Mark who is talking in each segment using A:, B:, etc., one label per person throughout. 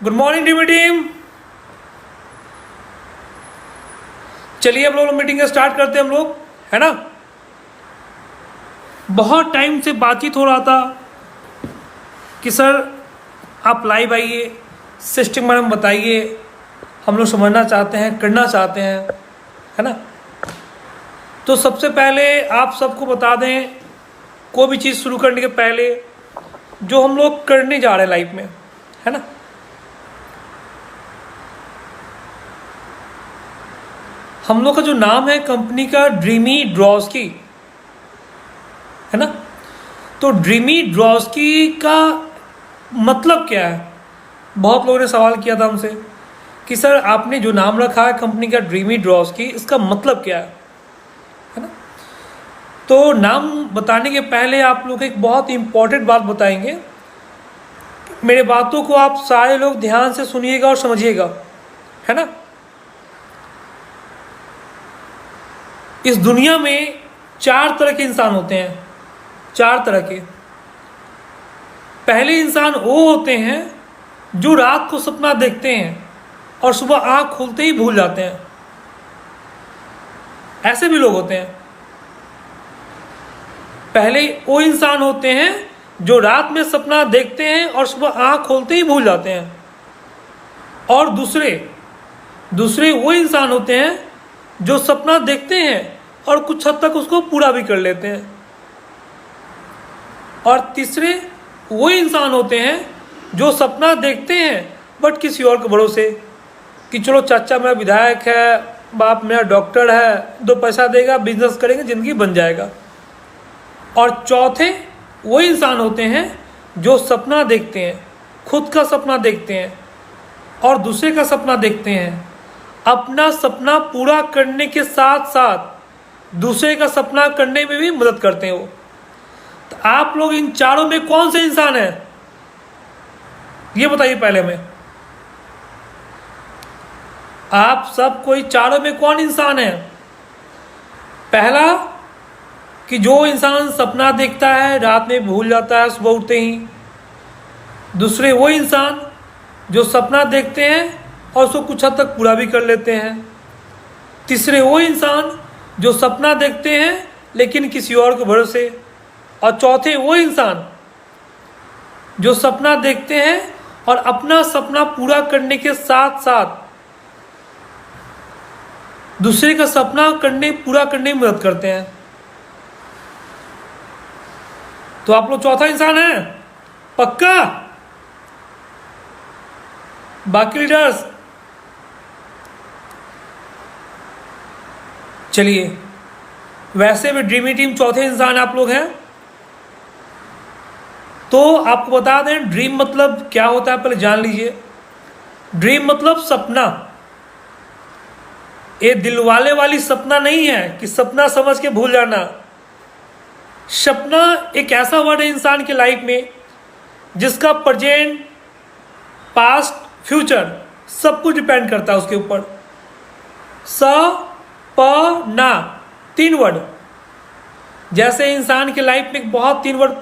A: Good morning TV team. चलिए अब लोग मीटिंग स्टार्ट करते हैं हम लोग, है ना। बहुत टाइम से बातचीत हो रहा था कि सर आप लाइव आइए, सिस्टम बारे में बताइए, हम लोग समझना चाहते हैं, करना चाहते हैं, है ना। तो सबसे पहले आप सबको बता दें, कोई भी चीज़ शुरू करने के पहले जो हम लोग करने जा रहे हैं लाइफ में, है ना। हम लोग का जो नाम है कंपनी का ड्रीमी ड्रॉस्की, है ना। तो ड्रीमी ड्रॉस्की का मतलब क्या है? बहुत लोगों ने सवाल किया था हमसे कि सर आपने जो नाम रखा है कंपनी का ड्रीमी ड्रॉस्की, इसका मतलब क्या है ना। तो नाम बताने के पहले आप लोग एक बहुत इंपॉर्टेंट बात बताएंगे। मेरे बातों को आप सारे लोग ध्यान से सुनिएगा और समझिएगा, है ना। इस दुनिया में 4 तरह के इंसान होते हैं, 4 तरह के। पहले इंसान वो होते हैं जो रात को सपना देखते हैं और सुबह आँख खोलते ही भूल जाते हैं। ऐसे भी लोग होते हैं। पहले वो इंसान होते हैं जो रात में सपना देखते हैं और सुबह आँख खोलते ही भूल जाते हैं। और दूसरे वो इंसान होते हैं जो सपना देखते हैं और कुछ हद तक उसको पूरा भी कर लेते हैं। और तीसरे वो इंसान होते हैं जो सपना देखते हैं बट किसी और के भरोसे, कि चलो चाचा मेरा विधायक है, बाप मेरा डॉक्टर है, 2 पैसा देगा, बिजनेस करेंगे, ज़िंदगी बन जाएगा। और चौथे वो इंसान होते हैं जो सपना देखते हैं, खुद का सपना देखते हैं और दूसरे का सपना देखते हैं। अपना सपना पूरा करने के साथ साथ दूसरे का सपना करने में भी मदद करते हैं वो। तो आप लोग इन चारों में कौन से इंसान हैं, ये बताइए पहले में। आप सब कोई चारों में कौन इंसान है? पहला कि जो इंसान सपना देखता है, रात में भूल जाता है सुबह उठते ही। दूसरे वो इंसान जो सपना देखते हैं और उसको कुछ हद तक पूरा भी कर लेते हैं। तीसरे वो इंसान जो सपना देखते हैं लेकिन किसी और के भरोसे। और चौथे वो इंसान जो सपना देखते हैं और अपना सपना पूरा करने के साथ साथ दूसरे का सपना पूरा करने में मदद करते हैं। तो आप लोग चौथा इंसान है, पक्का? बाकी लीडर्स चलिए, वैसे भी ड्रीमी टीम चौथे इंसान आप लोग हैं। तो आपको बता दें ड्रीम मतलब क्या होता है, पहले जान लीजिए। ड्रीम मतलब सपना। ये दिलवाले वाली सपना नहीं है कि सपना समझ के भूल जाना। सपना एक ऐसा वर्ड है इंसान के लाइफ में जिसका प्रेजेंट, पास्ट, फ्यूचर सब कुछ डिपेंड करता है उसके ऊपर। सपना 3 वर्ड। जैसे इंसान के लाइफ में बहुत 3 वर्ड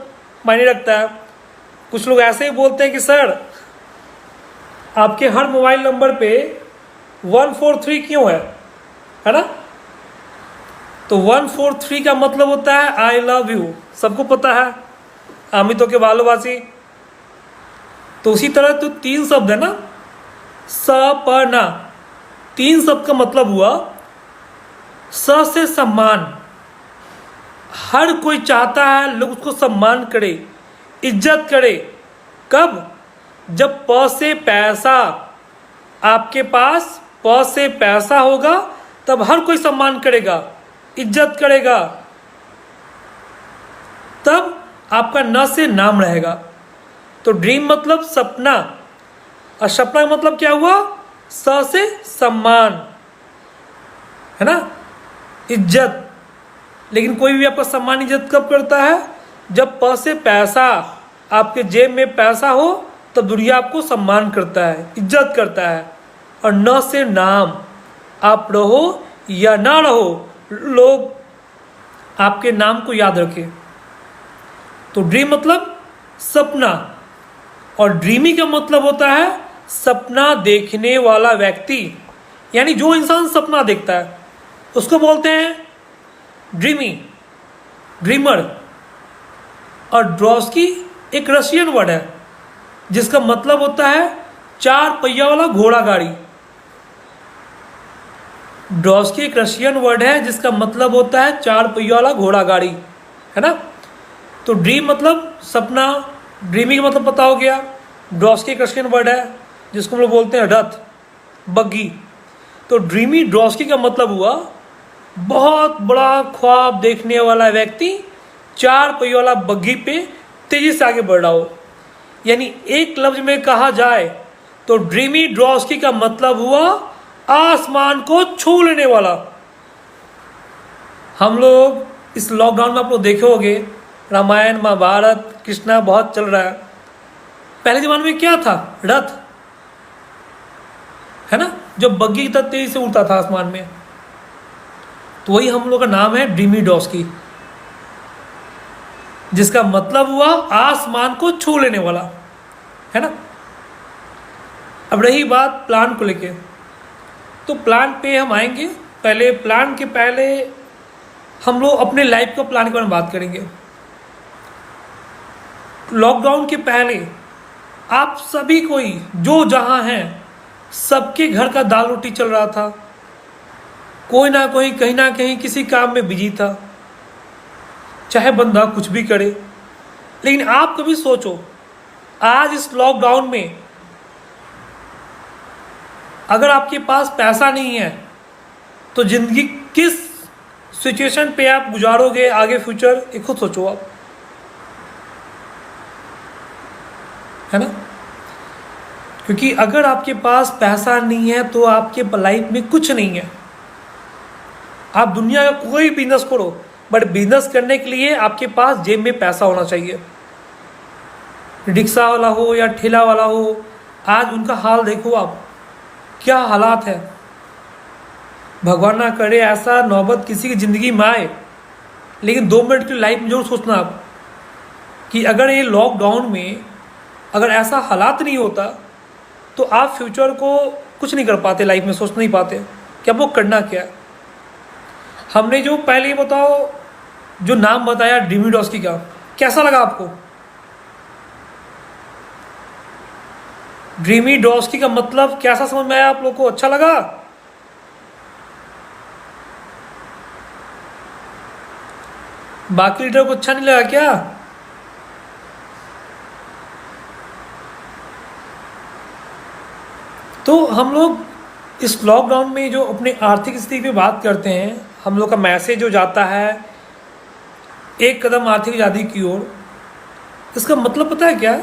A: मायने रखता है। कुछ लोग ऐसे ही बोलते हैं कि सर आपके हर मोबाइल नंबर पे 143 क्यों है ना। तो 143 का मतलब होता है आई लव यू, सबको पता है, अमितों के बालोबासी। तो उसी तरह तो 3 शब्द है ना, सपना। 3 शब्द का मतलब हुआ स से सम्मान। हर कोई चाहता है लोग उसको सम्मान करे, इज्जत करे। कब? जब प से पैसा, आपके पास प से पैसा होगा तब हर कोई सम्मान करेगा, इज्जत करेगा। तब आपका न से नाम रहेगा। तो ड्रीम मतलब सपना, और सपना का मतलब क्या हुआ? स से सम्मान, है ना, इज्जत। लेकिन कोई भी आपका सम्मान इज्जत कब करता है? जब प से पैसा, आपके जेब में पैसा हो तब दुनिया आपको सम्मान करता है, इज्जत करता है। और न से नाम, आप रहो या ना रहो, लोग आपके नाम को याद रखें। तो ड्रीम मतलब सपना, और ड्रीमी का मतलब होता है सपना देखने वाला व्यक्ति, यानी जो इंसान सपना देखता है उसको बोलते हैं ड्रीमी, ड्रीमर। और ड्रोस्की एक रशियन वर्ड है जिसका मतलब होता है 4 पहिया वाला घोड़ा गाड़ी। ड्रोस्की एक रशियन वर्ड है जिसका मतलब होता है 4 पहिया वाला घोड़ा गाड़ी, है ना। तो ड्रीम मतलब सपना, ड्रीमी का मतलब पता हो गया। ड्रोस्की एक रशियन वर्ड है जिसको हम लोग बोलते हैं रथ, बग्गी। तो ड्रीमी ड्रोस्की का मतलब हुआ बहुत बड़ा ख्वाब देखने वाला व्यक्ति 4 पहियों वाला बग्गी पे तेजी से आगे बढ़ रहा हो। यानी एक लफ्ज में कहा जाए तो ड्रीमी ड्रोस्की का मतलब हुआ आसमान को छू लेने वाला। हम लोग इस लॉकडाउन में आप लोग देखे होंगे रामायण महाभारत कृष्णा बहुत चल रहा है। पहले जमाने में क्या था, रथ, है ना, जो बग्गी की तरह तेजी से उड़ता था आसमान में। तो वही हम लोग का नाम है ड्रीमी ड्रोस्की, जिसका मतलब हुआ आसमान को छू लेने वाला, है ना। अब रही बात प्लान को लेके, तो प्लान पे हम आएंगे। पहले प्लान के पहले हम लोग अपने लाइफ का प्लान के बारे में बात करेंगे। लॉकडाउन के पहले आप सभी कोई जो जहां हैं सबके घर का दाल रोटी चल रहा था। कोई ना कोई कहीं ना कहीं किसी काम में बिजी था, चाहे बंदा कुछ भी करे। लेकिन आप कभी सोचो आज इस लॉकडाउन में अगर आपके पास पैसा नहीं है तो जिंदगी किस सिचुएशन पे आप गुजारोगे आगे फ्यूचर, ये खुद सोचो आप, है ना। क्योंकि अगर आपके पास पैसा नहीं है तो आपके लाइफ में कुछ नहीं है। आप दुनिया का कोई बिजनेस करो, बट बिजनेस करने के लिए आपके पास जेब में पैसा होना चाहिए। रिक्शा वाला हो या ठेला वाला हो, आज उनका हाल देखो आप, क्या हालात है। भगवान ना करे ऐसा नौबत किसी की ज़िंदगी में आए, लेकिन 2 मिनट की लाइफ में जरूर सोचना आप कि अगर ये लॉकडाउन में अगर ऐसा हालात नहीं होता तो आप फ्यूचर को कुछ नहीं कर पाते, लाइफ में सोच नहीं पाते कि आपको करना क्या है। हमने जो पहले ही बताओ जो नाम बताया ड्रीमी ड्रोस्की का, कैसा लगा आपको? ड्रीमी ड्रोस्की का मतलब कैसा समझ में आया आप लोग को? अच्छा लगा? बाकी लीडर को अच्छा नहीं लगा क्या? तो हम लोग इस लॉकडाउन में जो अपनी आर्थिक स्थिति पे बात करते हैं, हम लोग का मैसेज जो जाता है एक कदम आर्थिक आज़ादी की ओर, इसका मतलब पता है क्या?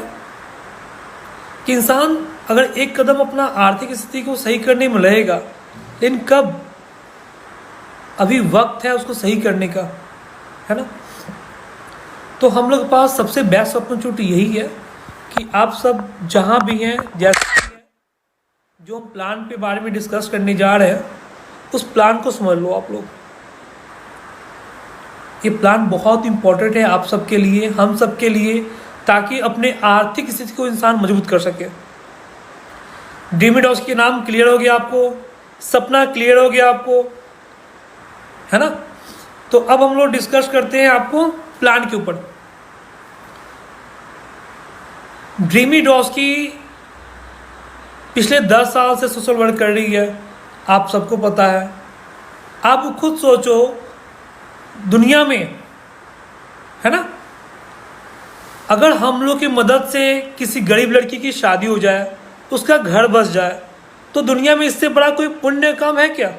A: कि इंसान अगर एक कदम अपना आर्थिक स्थिति को सही करने में लगेगा, लेकिन कब? अभी वक्त है उसको सही करने का, है ना। तो हम लोग के पास सबसे बेस्ट अपॉर्चुनिटी यही है कि आप सब जहाँ भी हैं, जैसे भी हैं, जो हम प्लान पे बारे में डिस्कस करने जा रहे हैं उस प्लान को समझ लो आप लोग। ये प्लान बहुत इंपॉर्टेंट है आप सबके लिए, हम सबके लिए, ताकि अपने आर्थिक स्थिति को इंसान मजबूत कर सके। ड्रीमी ड्रोस्की के नाम क्लियर हो गया आपको, सपना क्लियर हो गया आपको, है ना। तो अब हम लोग डिस्कस करते हैं आपको प्लान के ऊपर। ड्रीमी ड्रोस्की पिछले 10 साल से सोशल वर्क कर रही है, आप सबको पता है। आप खुद सोचो दुनिया में, है ना, अगर हम लोग की मदद से किसी गरीब लड़की की शादी हो जाए, उसका घर बस जाए, तो दुनिया में इससे बड़ा कोई पुण्य काम है क्या?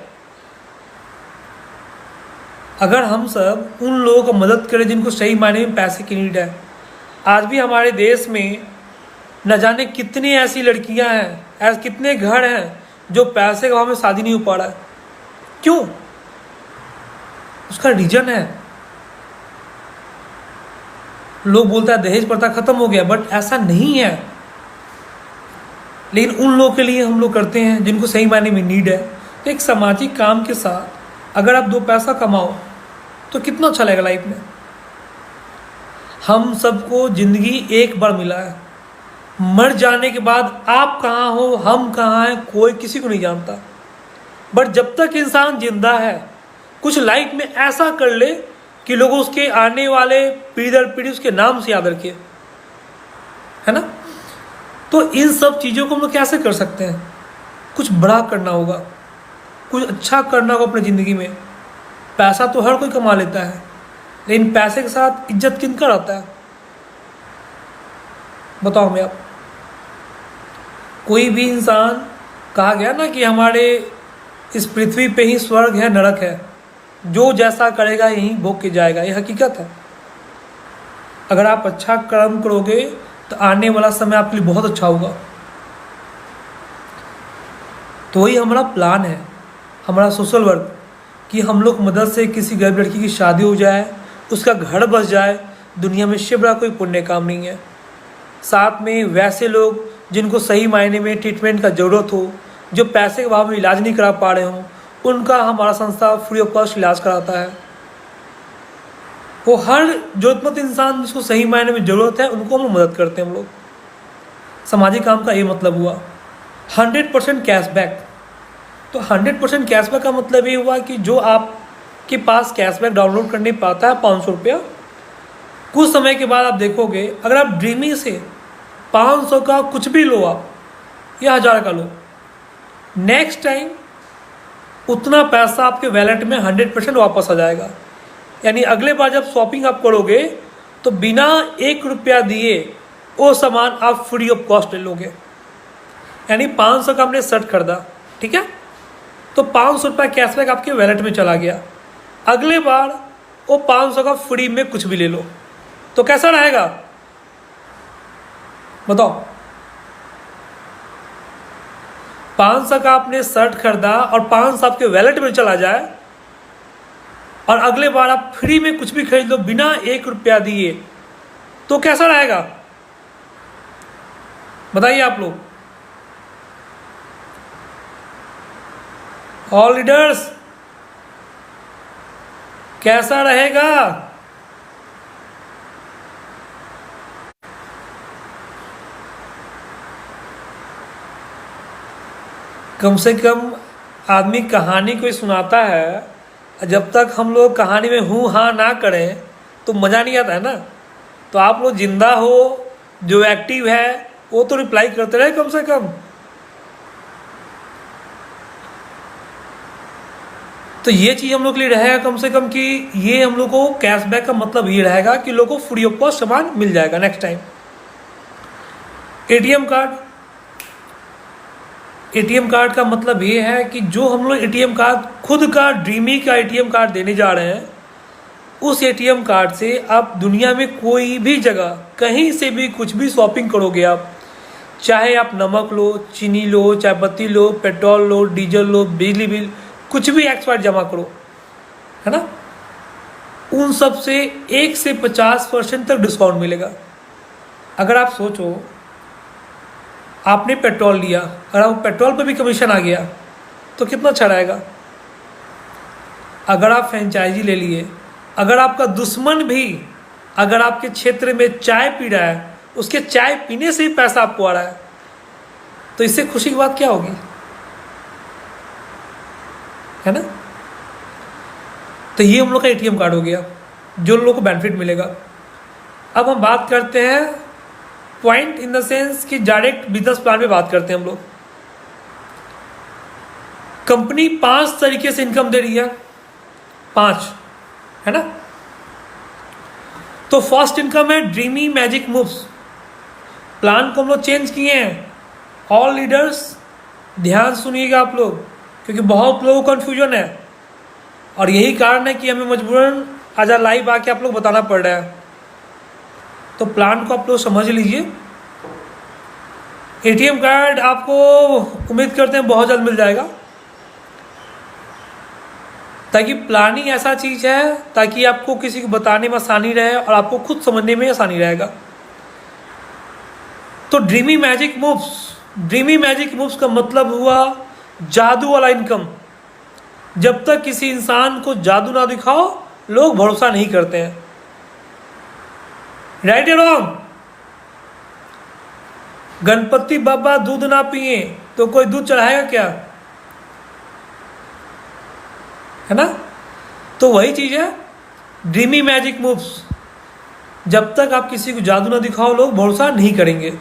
A: अगर हम सब उन लोगों को मदद करें जिनको सही मायने में पैसे की नीड है। आज भी हमारे देश में न जाने कितनी ऐसी लड़कियां हैं, ऐसे कितने घर हैं जो पैसे के अभाव में शादी नहीं हो पा रहा है। क्यों? उसका रीजन है, लोग बोलते हैं दहेज प्रथा खत्म हो गया, बट ऐसा नहीं है। लेकिन उन लोगों के लिए हम लोग करते हैं जिनको सही मायने में नीड है। तो एक सामाजिक काम के साथ अगर आप 2 पैसा कमाओ तो कितना अच्छा लगेगा लाइफ में। हम सबको ज़िंदगी एक बार मिला है, मर जाने के बाद आप कहाँ हो, हम कहाँ हैं, कोई किसी को नहीं जानता। बट जब तक इंसान जिंदा है, कुछ लाइफ में ऐसा कर ले कि लोग उसके आने वाले पीढ़ी दर पीढ़ी उसके नाम से याद रखे, है ना। तो इन सब चीज़ों को हम लोग कैसे कर सकते हैं? कुछ बड़ा करना होगा, कुछ अच्छा करना होगा अपनी ज़िंदगी में। पैसा तो हर कोई कमा लेता है, लेकिन पैसे के साथ इज्जत किनका रहता है? बताओ मैं आप। कोई भी इंसान, कहा गया ना कि हमारे इस पृथ्वी पे ही स्वर्ग है, नरक है, जो जैसा करेगा यही भोग के जाएगा, ये हकीकत है। अगर आप अच्छा कर्म करोगे तो आने वाला समय आपके लिए बहुत अच्छा होगा। तो वही हमारा प्लान है, हमारा सोशल वर्क, कि हम लोग मदद से किसी गरीब लड़की की शादी हो जाए, उसका घर बस जाए। दुनिया में इससे बड़ा कोई पुण्य काम नहीं है। साथ में वैसे लोग जिनको सही मायने में ट्रीटमेंट का ज़रूरत हो, जो पैसे के अभाव में इलाज नहीं करा पा रहे हों, उनका हमारा संस्था फ्री ऑफ कॉस्ट इलाज कराता है। वो हर जरूरतमंद इंसान जिसको सही मायने में ज़रूरत है, उनको हम लोग मदद करते हैं। हम लोग सामाजिक काम का ये मतलब हुआ। 100% कैशबैक। तो 100% कैशबैक का मतलब ये हुआ कि जो आपके पास कैशबैक डाउनलोड करने पाता है 500 रुपया, कुछ समय के बाद आप देखोगे, अगर आप ड्रीमी से 500 का कुछ भी लो आप, या 1000 का लो, नेक्स्ट टाइम उतना पैसा आपके वैलेट में 100% वापस आ जाएगा। यानी अगले बार जब शॉपिंग आप करोगे तो बिना 1 रुपया दिए वो सामान आप फ्री ऑफ कॉस्ट ले लोगे। यानी 500 का हमने शर्ट खरीदा, ठीक है, तो 500 रुपया कैशबैक आपके वैलेट में चला गया। अगले बार वो 500 का फ्री में कुछ भी ले लो, तो कैसा रहेगा बताओ? 500 का आपने शर्ट खरीदा और 500 आपके वैलेट में चला जाए, और अगले बार आप फ्री में कुछ भी खरीद लो बिना 1 रुपया दिए, तो कैसा रहेगा बताइए आप लोग? ऑल लीडर्स, कैसा रहेगा? कम से कम आदमी कहानी कोई सुनाता है, जब तक हम लोग कहानी में हूँ हाँ ना करें तो मज़ा नहीं आता है ना। तो आप लोग जिंदा हो, जो एक्टिव है वो तो रिप्लाई करते रहे कम से कम। तो ये चीज़ हम लोग के लिए रहेगा कम से कम, कि ये हम लोग को कैशबैक का मतलब ये रहेगा कि लोगों को फ्री ऑफ कॉस्ट सामान मिल जाएगा next time. ATM card, ATM card का मतलब ये है कि जो हम लोग एटीएम कार्ड खुद का ड्रीमी का एटीएम कार्ड देने जा रहे हैं, उस एटीएम कार्ड से आप दुनिया में कोई भी जगह कहीं से भी कुछ भी शॉपिंग करोगे आप, चाहे आप नमक लो, चीनी लो, चाय पत्ती लो, पेट्रोल लो, डीजल लो, बिजली बिल, कुछ भी एक्सपायर जमा करो, है ना, उन सब से 1 से 50% तक डिस्काउंट मिलेगा। अगर आप सोचो, आपने पेट्रोल लिया, अगर आप पेट्रोल पर भी कमीशन आ गया तो कितना अच्छा रहेगा। अगर आप फ्रेंचाइजी ले लिए, अगर आपका दुश्मन भी अगर आपके क्षेत्र में चाय पी रहा है, उसके चाय पीने से ही पैसा आपको आ रहा है, तो इससे खुशी की बात क्या होगी, है ना। तो ये हम लोग का एटीएम कार्ड हो गया, जो लोगों को बेनिफिट मिलेगा। अब हम बात करते हैं पॉइंट इन द सेंस कि डायरेक्ट बिजनेस प्लान में बात करते हैं हम लोग। कंपनी 5 तरीके से इनकम दे रही है, 5, है ना। तो फर्स्ट इनकम है ड्रीमी मैजिक मूव्स। प्लान को हम लोग चेंज किए हैं। ऑल लीडर्स ध्यान सुनिएगा आप लोग, क्योंकि बहुत लोगों को कन्फ्यूजन है, और यही कारण है कि हमें मजबूरन आज लाइव आके आप लोग बताना पड़ रहा है। तो प्लान को आप लोग समझ लीजिए। एटीएम कार्ड आपको उम्मीद करते हैं बहुत जल्द मिल जाएगा, ताकि प्लानिंग ऐसा चीज़ है ताकि आपको किसी को बताने में आसानी रहे और आपको खुद समझने में आसानी रहेगा। तो dreamy magic moves, dreamy magic moves का मतलब हुआ जादू वाला इनकम। जब तक किसी इंसान को जादू ना दिखाओ, लोग भरोसा नहीं करते हैं। राइट या रॉन्ग? गणपति बाबा दूध ना पिए तो कोई दूध चढ़ाएगा क्या, है ना। तो वही चीज है ड्रीमी मैजिक मूव्स। जब तक आप किसी को जादू ना दिखाओ लोग भरोसा नहीं करेंगे।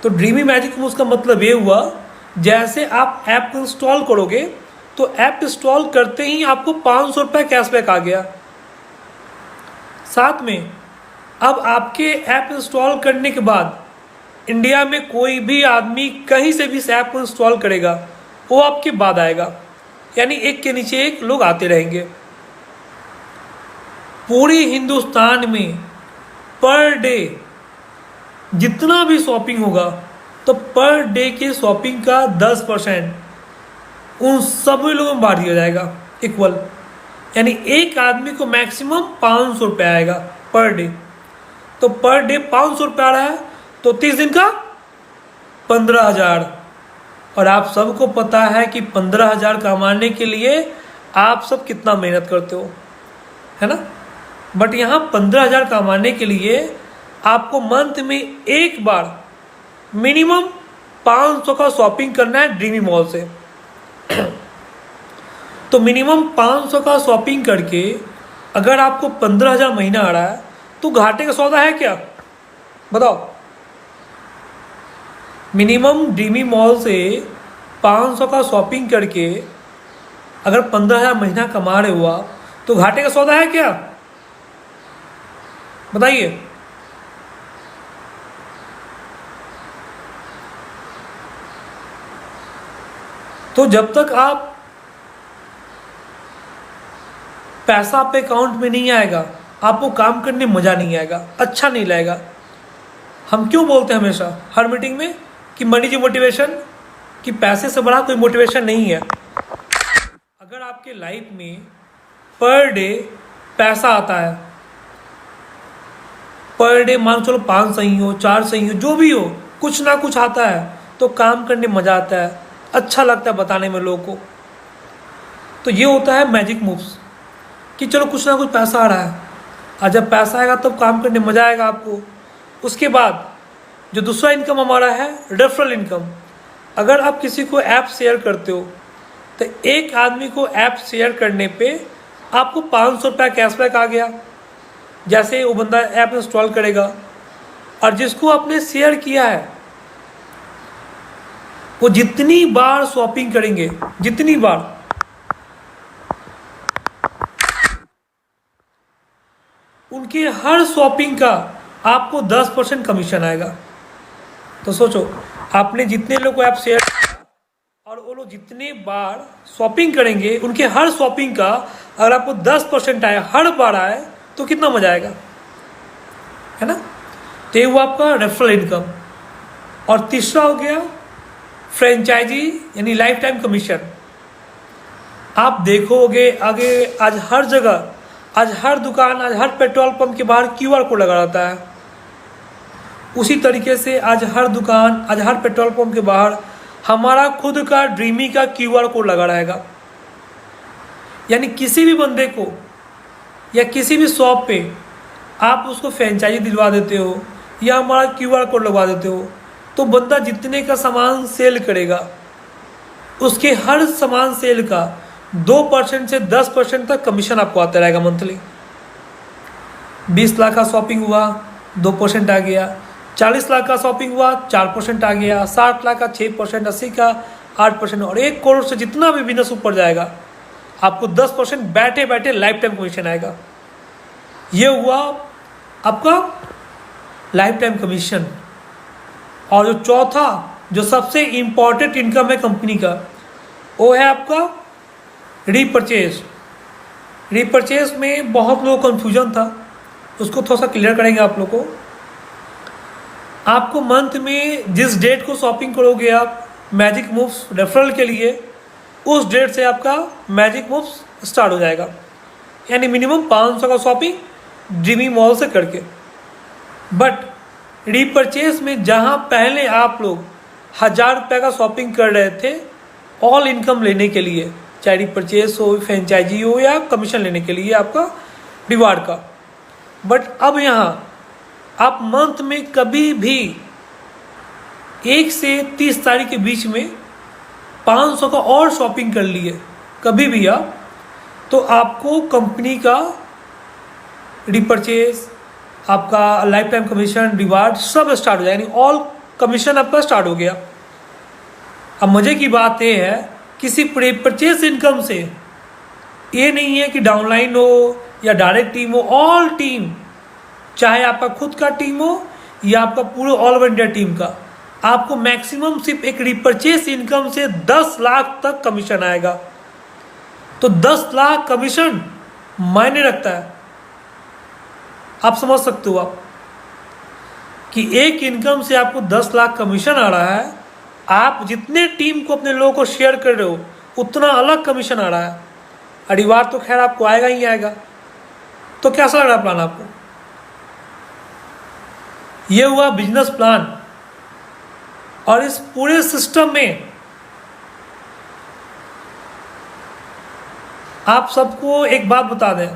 A: तो ड्रीमी मैजिक मूव्स का मतलब ये हुआ, जैसे आप ऐप को इंस्टॉल करोगे तो ऐप इंस्टॉल करते ही आपको 500 रुपये कैशबैक आ गया। साथ में अब आपके ऐप इंस्टॉल करने के बाद इंडिया में कोई भी आदमी कहीं से भी इस ऐप को इंस्टॉल करेगा वो आपके बाद आएगा, यानी एक के नीचे एक लोग आते रहेंगे। पूरे हिंदुस्तान में पर डे जितना भी शॉपिंग होगा तो पर डे के शॉपिंग का 10% उन सभी लोगों में बांट दिया जाएगा इक्वल, यानी एक आदमी को मैक्सिमम 500 रुपये आएगा पर डे। तो पर डे 500 रुपये आ रहा है तो 30 दिन का 15,000। और आप सबको पता है कि 15,000 कमाने के लिए आप सब कितना मेहनत करते हो, है ना। बट यहाँ 15,000 कमाने के लिए आपको मंथ में एक बार मिनिमम 500 का शॉपिंग करना है ड्रीमी मॉल से। तो मिनिमम 500 का शॉपिंग करके अगर आपको 15,000 महीना आ रहा है तो घाटे का सौदा है क्या, बताओ। मिनिमम ड्रीमी मॉल से 500 का शॉपिंग करके अगर 15,000 महीना कमा रहे हुआ तो घाटे का सौदा है क्या, बताइए। तो जब तक आप पैसा आपके अकाउंट में नहीं आएगा आपको काम करने में मजा नहीं आएगा, अच्छा नहीं लगेगा। हम क्यों बोलते हैं हमेशा हर मीटिंग में कि मनी इज मोटिवेशन, कि पैसे से बड़ा कोई मोटिवेशन नहीं है। अगर आपके लाइफ में पर डे पैसा आता है, पर डे मान चलो 5 सही हो 4 सही हो जो भी हो, कुछ ना कुछ आता है तो काम करने में मजा आता है, अच्छा लगता है बताने में लोगों को। तो ये होता है मैजिक मूव्स कि चलो कुछ ना कुछ पैसा आ रहा है, और जब पैसा आएगा तब काम करने में मजा आएगा आपको। उसके बाद जो दूसरा इनकम हमारा है रेफरल इनकम। अगर आप किसी को ऐप शेयर करते हो तो एक आदमी को ऐप शेयर करने पे आपको 500 रुपये कैशबैक आ गया, जैसे वो बंदा ऐप इंस्टॉल करेगा। और जिसको आपने शेयर किया है वो जितनी बार शॉपिंग करेंगे, जितनी बार, उनके हर शॉपिंग का आपको 10% कमीशन आएगा। तो सोचो आपने जितने लोग को ऐप शेयर और वो लोग जितने बार शॉपिंग करेंगे उनके हर शॉपिंग का अगर आपको 10% आए, हर बार आए, तो कितना मजा आएगा, है ना। तो ये हुआ आपका रेफरल इनकम। और तीसरा हो गया फ्रेंचाइजी यानी लाइफ टाइम कमीशन। आप देखोगे आगे आज हर जगह, आज हर दुकान, आज हर पेट्रोल पंप के बाहर QR कोड लगा रहता है। उसी तरीके से आज हर दुकान, आज हर पेट्रोल पंप के बाहर हमारा खुद का ड्रीमी का QR कोड लगा रहेगा। यानी किसी भी बंदे को या किसी भी शॉप पे आप उसको फ्रेंचाइजी दिलवा देते हो या हमारा QR कोड लगवा देते हो तो बंदा जितने का सामान सेल करेगा उसके हर सामान सेल का 2% से 10% तक कमीशन आपको आता रहेगा मंथली। 20 लाख का शॉपिंग हुआ 2% आ गया, 40 लाख का शॉपिंग हुआ 4% आ गया, 60 लाख का 6%, 80 का 8%, और 1 करोड़ से जितना भी बिजनेस ऊपर जाएगा आपको 10% बैठे बैठे लाइफ टाइम कमीशन आएगा। ये हुआ आपका लाइफ टाइम कमीशन। और जो चौथा, जो सबसे इम्पॉर्टेंट इनकम है कंपनी का, वो है आपका रीपरचेज। रीपरचेज में बहुत लोग कन्फ्यूजन था, उसको थोड़ा सा क्लियर करेंगे आप लोग को। आपको मंथ में जिस डेट को शॉपिंग करोगे आप मैजिक मूव्स रेफरल के लिए, उस डेट से आपका मैजिक मूव्स स्टार्ट हो जाएगा। यानी मिनिमम 500 का शॉपिंग ड्रीमी मॉल से करके। बट रीपरचेज में जहां पहले आप लोग 1000 रुपये का शॉपिंग कर रहे थे ऑल इनकम लेने के लिए, चाहे रीपरचेज हो, फ्रेंचाइजी हो या कमीशन लेने के लिए आपका रिवार्ड का, बट अब यहाँ आप मंथ में कभी भी 1 से 30 तारीख के बीच में 500 का और शॉपिंग कर लिए कभी भी आप, तो आपको कंपनी का रिपर्चेज, आपका लाइफ टाइम कमीशन, रिवार्ड सब स्टार्ट हो जाएगा, यानी ऑल कमीशन आपका स्टार्ट हो गया। अब मज़े की बात यह है, किसी परचेज इनकम से, ये नहीं है कि डाउनलाइन हो या डायरेक्ट टीम हो, ऑल टीम, चाहे आपका खुद का टीम हो या आपका पूरे ऑल ओवर इंडिया टीम का, आपको मैक्सिमम सिर्फ एक रिपर्चेज इनकम से 10 लाख तक कमीशन आएगा। तो 10 लाख कमीशन मायने रखता है। आप समझ सकते हो आप कि एक इनकम से आपको 10 लाख कमीशन आ रहा है, आप जितने टीम को अपने लोगों को शेयर कर रहे हो उतना अलग कमीशन आ रहा है। रिवार्ड तो खैर आपको आएगा ही आएगा। तो कैसा लग रहा है प्लान आपको? ये हुआ बिजनेस प्लान। और इस पूरे सिस्टम में आप सबको एक बात बता दें,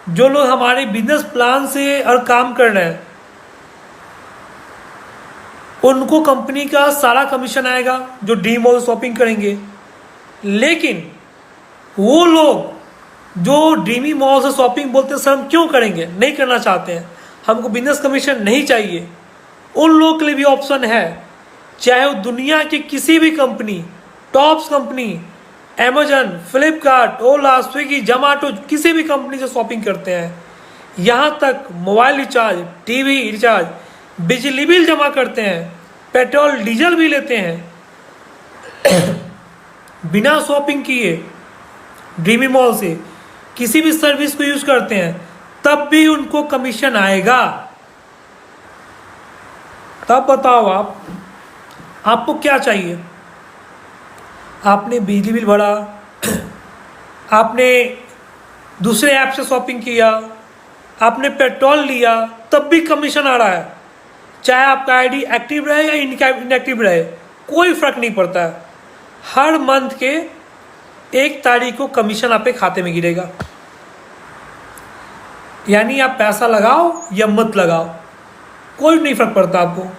A: जो लोग हमारे बिजनेस प्लान से और काम कर रहे हैं उनको कंपनी का सारा कमीशन आएगा जो ड्रीम मॉल शॉपिंग करेंगे। लेकिन वो लोग जो ड्रीमी मॉल से शॉपिंग बोलते हैं सर हम क्यों करेंगे, नहीं करना चाहते हैं, हमको बिजनेस कमीशन नहीं चाहिए, उन लोगों के लिए भी ऑप्शन है। चाहे वो दुनिया की किसी भी company, tops company, Amazon, Flipkart, Ola, Swiggy, Zomato, किसी भी कंपनी से शॉपिंग करते हैं, यहाँ तक मोबाइल रिचार्ज, टीवी रिचार्ज, बिजली बिल जमा करते हैं, पेट्रोल डीजल भी लेते हैं बिना शॉपिंग किए ड्रीमी मॉल से, किसी भी सर्विस को यूज करते हैं, तब भी उनको कमीशन आएगा। तब बताओ आपको क्या चाहिए? आपने बिजली बिल भरा, आपने दूसरे ऐप से शॉपिंग किया, आपने पेट्रोल लिया, तब भी कमीशन आ रहा है। चाहे आपका आईडी एक्टिव रहे या इनएक्टिव रहे, कोई फर्क नहीं पड़ता है। हर मंथ के 1 तारीख को कमीशन आपके खाते में गिरेगा। यानी आप पैसा लगाओ या मत लगाओ, कोई नहीं फर्क पड़ता आपको।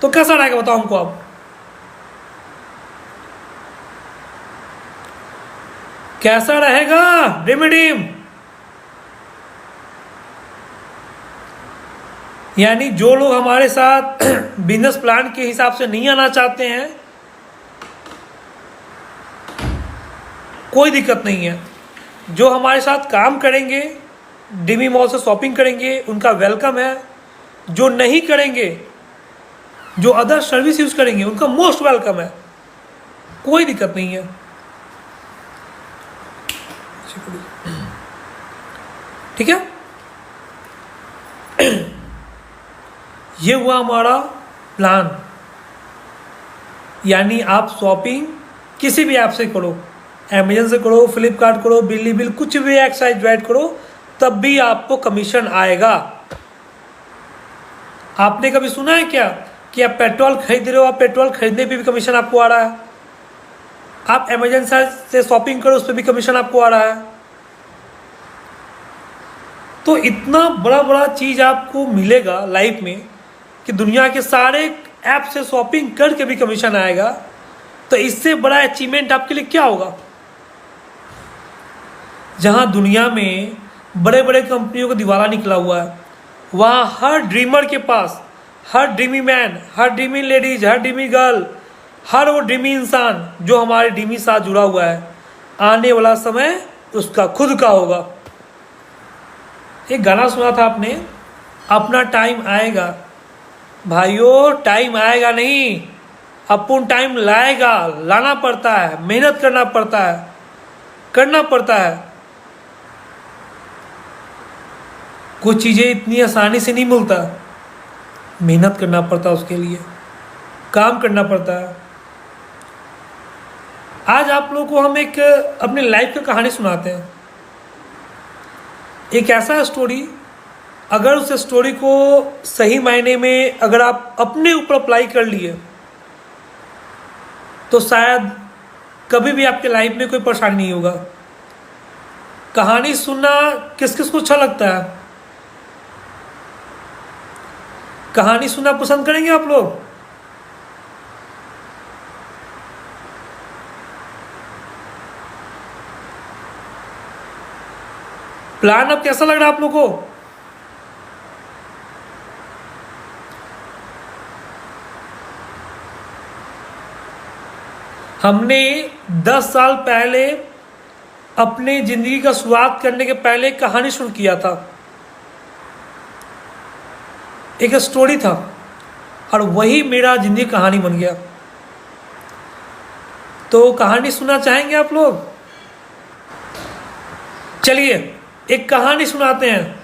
A: तो कैसा रहेगा बताओ हमको आप? कैसा रहेगा रिडीम? यानी जो लोग हमारे साथ बिजनेस प्लान के हिसाब से नहीं आना चाहते हैं, कोई दिक्कत नहीं है। जो हमारे साथ काम करेंगे, ड्रीमी मॉल से शॉपिंग करेंगे, उनका वेलकम है। जो नहीं करेंगे, जो अदर सर्विस यूज करेंगे, उनका मोस्ट वेलकम है, कोई दिक्कत नहीं है। ठीक है, ये हुआ हमारा प्लान। यानी आप शॉपिंग किसी भी ऐप से करो, अमेजन से करो, फ्लिपकार्ट करो, बिजली बिल, कुछ भी एक्साइज ऐड करो, तब भी आपको कमीशन आएगा। आपने कभी सुना है क्या कि आप पेट्रोल खरीद रहे हो, आप पेट्रोल खरीदने पे भी कमीशन आपको आ रहा है? आप अमेजन से शॉपिंग करो, उस पर भी कमीशन आपको आ रहा है। तो इतना बड़ा बड़ा चीज़ आपको मिलेगा लाइफ में कि दुनिया के सारे ऐप से शॉपिंग करके भी कमीशन आएगा। तो इससे बड़ा अचीवमेंट आपके लिए क्या होगा? जहां दुनिया में बड़े बड़े कंपनियों को दिवाला निकला हुआ है, वहाँ हर ड्रीमर के पास, हर ड्रीमी मैन, हर ड्रीमी लेडीज, हर ड्रीमी गर्ल, हर वो ड्रीमी इंसान जो हमारे ड्रीमी साथ जुड़ा हुआ है, आने वाला समय उसका खुद का होगा। एक गाना सुना था आपने, अपना टाइम आएगा। भाइयों, टाइम आएगा नहीं, अपन टाइम लाएगा, लाना पड़ता है, मेहनत करना पड़ता है, करना पड़ता है। कुछ चीज़ें इतनी आसानी से नहीं मिलता, मेहनत करना पड़ता है, उसके लिए काम करना पड़ता है। आज आप लोगों को हम एक अपनी लाइफ की कहानी सुनाते हैं। एक ऐसा स्टोरी, अगर उस स्टोरी को सही मायने में अगर आप अपने ऊपर अप्लाई कर लिए तो शायद कभी भी आपके लाइफ में कोई परेशानी नहीं होगा। कहानी सुनना किस किस को अच्छा लगता है? कहानी सुनना पसंद करेंगे आप लोग? प्लान अब कैसा लग रहा है आप लोग को? हमने 10 साल पहले अपने जिंदगी का शुरुआत करने के पहले एक कहानी शुरू किया था, एक स्टोरी था, और वही मेरा जिंदगी कहानी बन गया। तो कहानी सुनना चाहेंगे आप लोग? चलिए एक कहानी सुनाते हैं।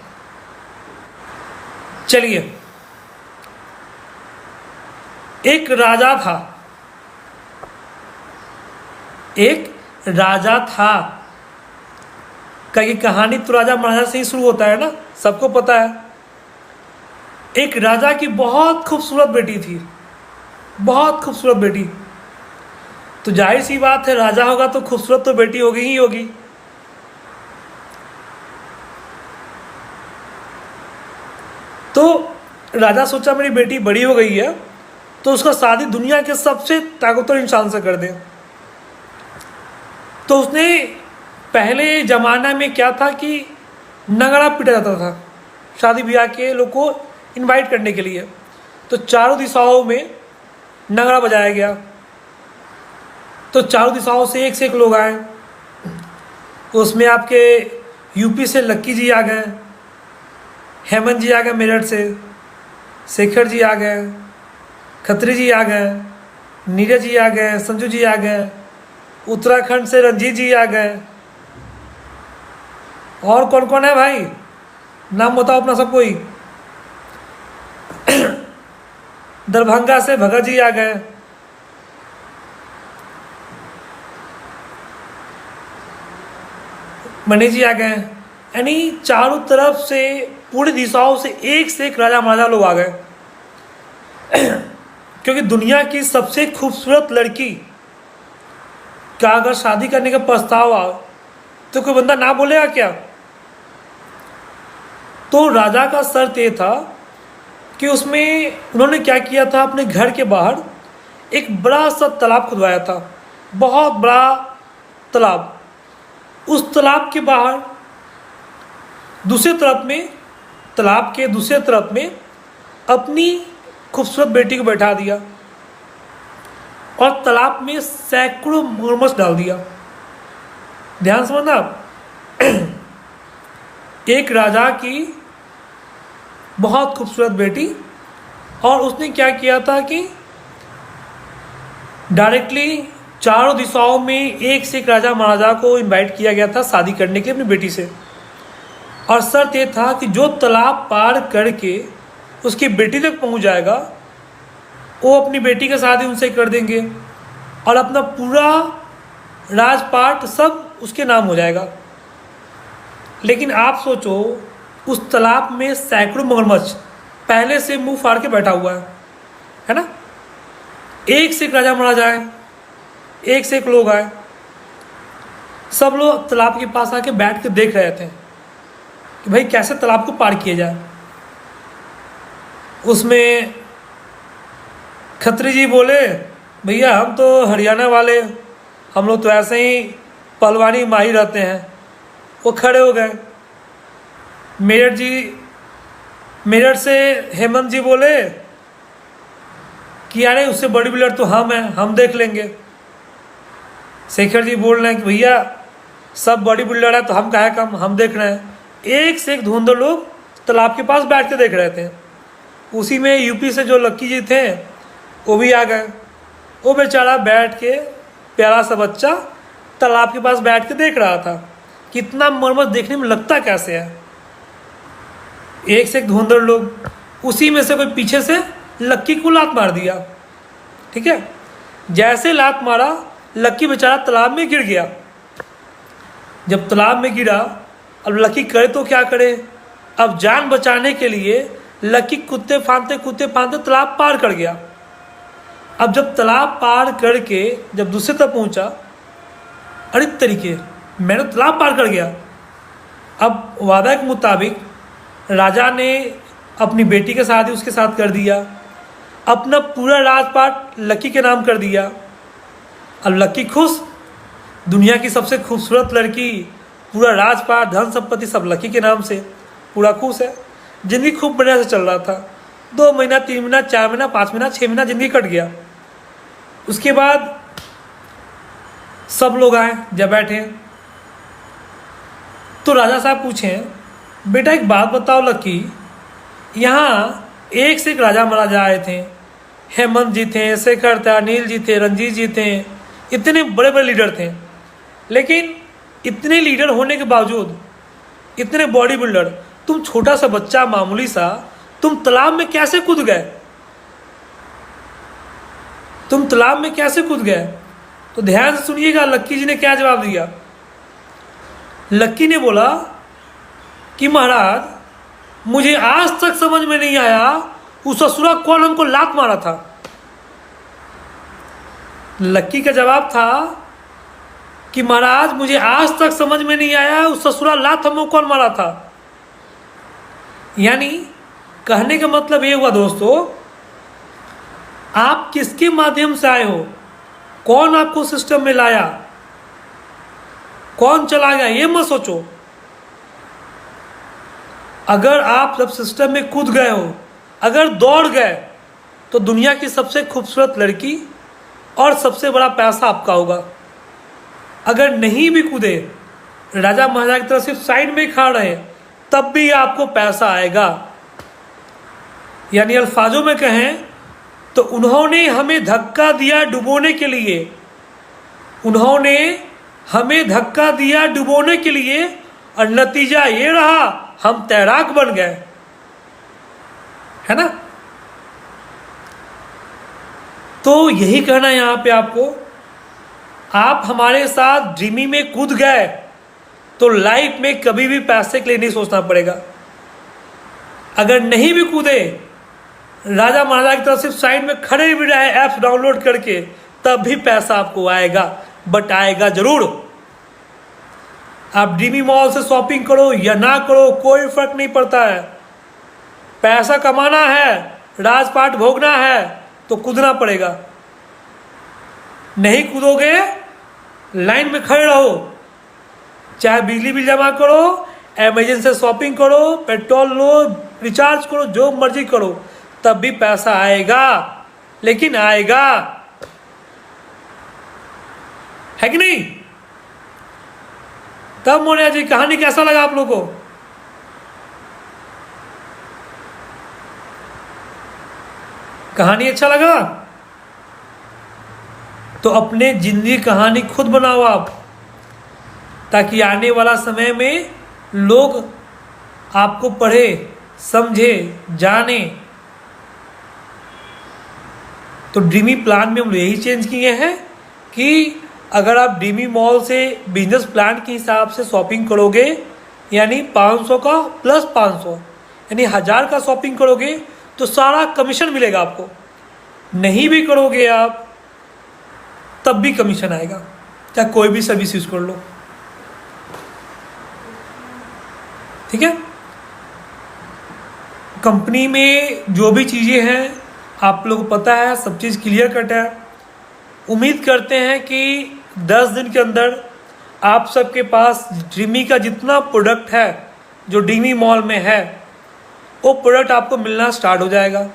A: चलिए, एक राजा था। एक राजा था। कहीं कहानी तो राजा महाराजा से ही शुरू होता है ना, सबको पता है। एक राजा की बहुत खूबसूरत बेटी थी, बहुत खूबसूरत बेटी। तो जाहिर सी बात है, राजा होगा तो खूबसूरत तो बेटी होगी ही होगी। तो राजा सोचा मेरी बेटी बड़ी हो गई है तो उसका शादी दुनिया के सबसे ताकतवर इंसान से कर दे। तो उसने पहले ज़माना में क्या था कि नगाड़ा पीटा जाता था शादी ब्याह के लोग को इनवाइट करने के लिए। तो चारों दिशाओं में नगाड़ा बजाया गया। तो चारों दिशाओं से एक लोग आए। उसमें आपके यूपी से लक्की जी आ गए, हेमंत जी आ गए मेरठ से, शेखर जी आ गए, खत्री जी आ गए, नीरज जी आ गए, संजू जी आ गए, उत्तराखंड से रंजीत जी आ गए। और कौन कौन है भाई, नाम बताओ अपना सब कोई। दरभंगा से भगत जी आ गए, मणि जी आ गए। यानी चारों तरफ से पूरी दिशाओं से एक राजा महाराजा लोग आ गए। क्योंकि दुनिया की सबसे खूबसूरत लड़की का अगर शादी करने का प्रस्ताव आए तो कोई बंदा ना बोलेगा क्या? तो राजा का शर्त ये था कि उसमें उन्होंने क्या किया था, अपने घर के बाहर एक बड़ा सा तालाब खुदवाया था, बहुत बड़ा तालाब। उस तालाब के बाहर दूसरे तरफ में, तालाब के दूसरे तरफ में अपनी खूबसूरत बेटी को बैठा दिया और तालाब में सैकड़ों मगरमच्छ डाल दिया। ध्यान समझना आप। एक राजा की बहुत खूबसूरत बेटी, और उसने क्या किया था कि डायरेक्टली चारों दिशाओं में एक राजा महाराजा को इनवाइट किया गया था शादी करने के अपनी बेटी से। और शर्त ये था कि जो तालाब पार करके उसकी बेटी तक पहुंच जाएगा वो अपनी बेटी का शादी उनसे कर देंगे और अपना पूरा राजपाट सब उसके नाम हो जाएगा। लेकिन आप सोचो, उस तालाब में सैकड़ों मगरमच्छ पहले से मुंह फाड़ के बैठा हुआ है ना। एक राजा महाराजा आए, एक लोग आए, सब लोग तालाब के पास आके बैठ के देख रहे थे कि भाई कैसे तालाब को पार किया जाए। उसमें खत्री जी बोले, भैया हम तो हरियाणा वाले, हम लोग तो ऐसे ही पहलवानी माहिर रहते हैं। वो खड़े हो गए। मेरठ से हेमंत जी बोले कि यार उससे बड़ी बिल्डर तो हम हैं, हम देख लेंगे। शेखर जी बोल रहे हैं कि भैया सब बॉडी बिल्डर है तो हम काहे कम, हम देख रहे हैं। एक धुंधल लोग तालाब के पास बैठ के देख रहे थे। उसी में यूपी से जो लक्की जी थे वो भी आ गए। वो बेचारा बैठ के, प्यारा सा बच्चा तालाब के पास बैठ के देख रहा था। कितना मरमत देखने में लगता कैसे है। एक धुंधल लोग, उसी में से कोई पीछे से लक्की को लात मार दिया। ठीक है, जैसे लात मारा लक्की बेचारा तालाब में गिर गया। जब तालाब में गिरा, अब लक्की करे तो क्या करे। अब जान बचाने के लिए लक्की कुत्ते फांदते तालाब पार कर गया। अब जब तालाब पार करके जब दूसरे तक पहुंचा, अरे तरीके मैंने तालाब पार कर गया। अब वादा के मुताबिक राजा ने अपनी बेटी के शादी उसके साथ कर दिया, अपना पूरा राजपाट लक्की के नाम कर दिया। अब लक्की खुश, दुनिया की सबसे खूबसूरत लड़की पूरा राजपाट धन संपत्ति सब लकी के नाम से, पूरा खुश है, जिंदगी खूब बढ़िया से चल रहा था। 2 महीना, 3 महीना, 4 महीना, 5 महीना, 6 महीना जिंदगी कट गया। उसके बाद सब लोग आए, जब बैठे तो राजा साहब पूछे, बेटा एक बात बताओ लकी, यहाँ एक से एक राजा महाराजा आए थे, हेमंत जी थे, शेखर थे, अनिल जी थे, रंजीत जी थे, इतने बड़े बड़े लीडर थे, लेकिन इतने लीडर होने के बावजूद, इतने बॉडी बिल्डर, तुम छोटा सा बच्चा मामूली सा, तुम तालाब में कैसे कूद गए? तुम तालाब में कैसे कूद गए? तो ध्यान से सुनिएगा लक्की जी ने क्या जवाब दिया। लक्की ने बोला कि महाराज मुझे आज तक समझ में नहीं आया उस ससुरा कौन हमको लात मारा था। लक्की का जवाब था कि महाराज मुझे आज तक समझ में नहीं आया उस ससुरा लात हमको कौन मारा था। यानी कहने का मतलब ये हुआ दोस्तों, आप किसके माध्यम से आए हो, कौन आपको सिस्टम में लाया, कौन चला गया, ये मत सोचो। अगर आप जब सिस्टम में कूद गए हो, अगर दौड़ गए, तो दुनिया की सबसे खूबसूरत लड़की और सबसे बड़ा पैसा आपका होगा। अगर नहीं भी कूदे, राजा महाराजा की तरफ सिर्फ साइड में खा रहे, तब भी आपको पैसा आएगा। यानी अल्फाजों में कहें तो उन्होंने हमें धक्का दिया डुबोने के लिए, उन्होंने हमें धक्का दिया डुबोने के लिए, और नतीजा ये रहा हम तैराक बन गए, है ना। तो यही कहना है यहां पे आपको, आप हमारे साथ ड्रीमी में कूद गए तो लाइफ में कभी भी पैसे के लिए नहीं सोचना पड़ेगा। अगर नहीं भी कूदे, राजा महाराजा की तरफ सिर्फ साइड में खड़े भी रहे ऐप्स डाउनलोड करके, तब भी पैसा आपको आएगा, बट आएगा जरूर। आप ड्रीमी मॉल से शॉपिंग करो या ना करो, कोई फर्क नहीं पड़ता है। पैसा कमाना है, राजपाट भोगना है, तो कूदना पड़ेगा। नहीं कूदोगे, लाइन में खड़े रहो, चाहे बिजली बिल जमा करो, अमेजन से शॉपिंग करो, पेट्रोल लो, रिचार्ज करो, जो मर्जी करो, तब भी पैसा आएगा, लेकिन आएगा, है कि नहीं। तब मोनिया जी कहानी कैसा लगा आप लोगों को? कहानी अच्छा लगा? तो अपने जिंदगी कहानी खुद बनाओ आप, ताकि आने वाला समय में लोग आपको पढ़े, समझे, जाने। तो ड्रीमी प्लान में हम लोग यही चेंज किए हैं कि अगर आप ड्रीमी मॉल से बिजनेस प्लान के हिसाब से शॉपिंग करोगे, यानी 500 का प्लस 500 यानी 1000 का शॉपिंग करोगे, तो सारा कमीशन मिलेगा आपको। नहीं भी करोगे आप, तब भी कमीशन आएगा, चाहे कोई भी सर्विस यूज कर लो, ठीक है। कंपनी में जो भी चीज़ें हैं आप लोग को पता है, सब चीज़ क्लियर कट है। उम्मीद करते हैं कि 10 दिन के अंदर आप सबके पास ड्रीमी का जितना प्रोडक्ट है जो ड्रीमी मॉल में है, वो प्रोडक्ट आपको मिलना स्टार्ट हो जाएगा।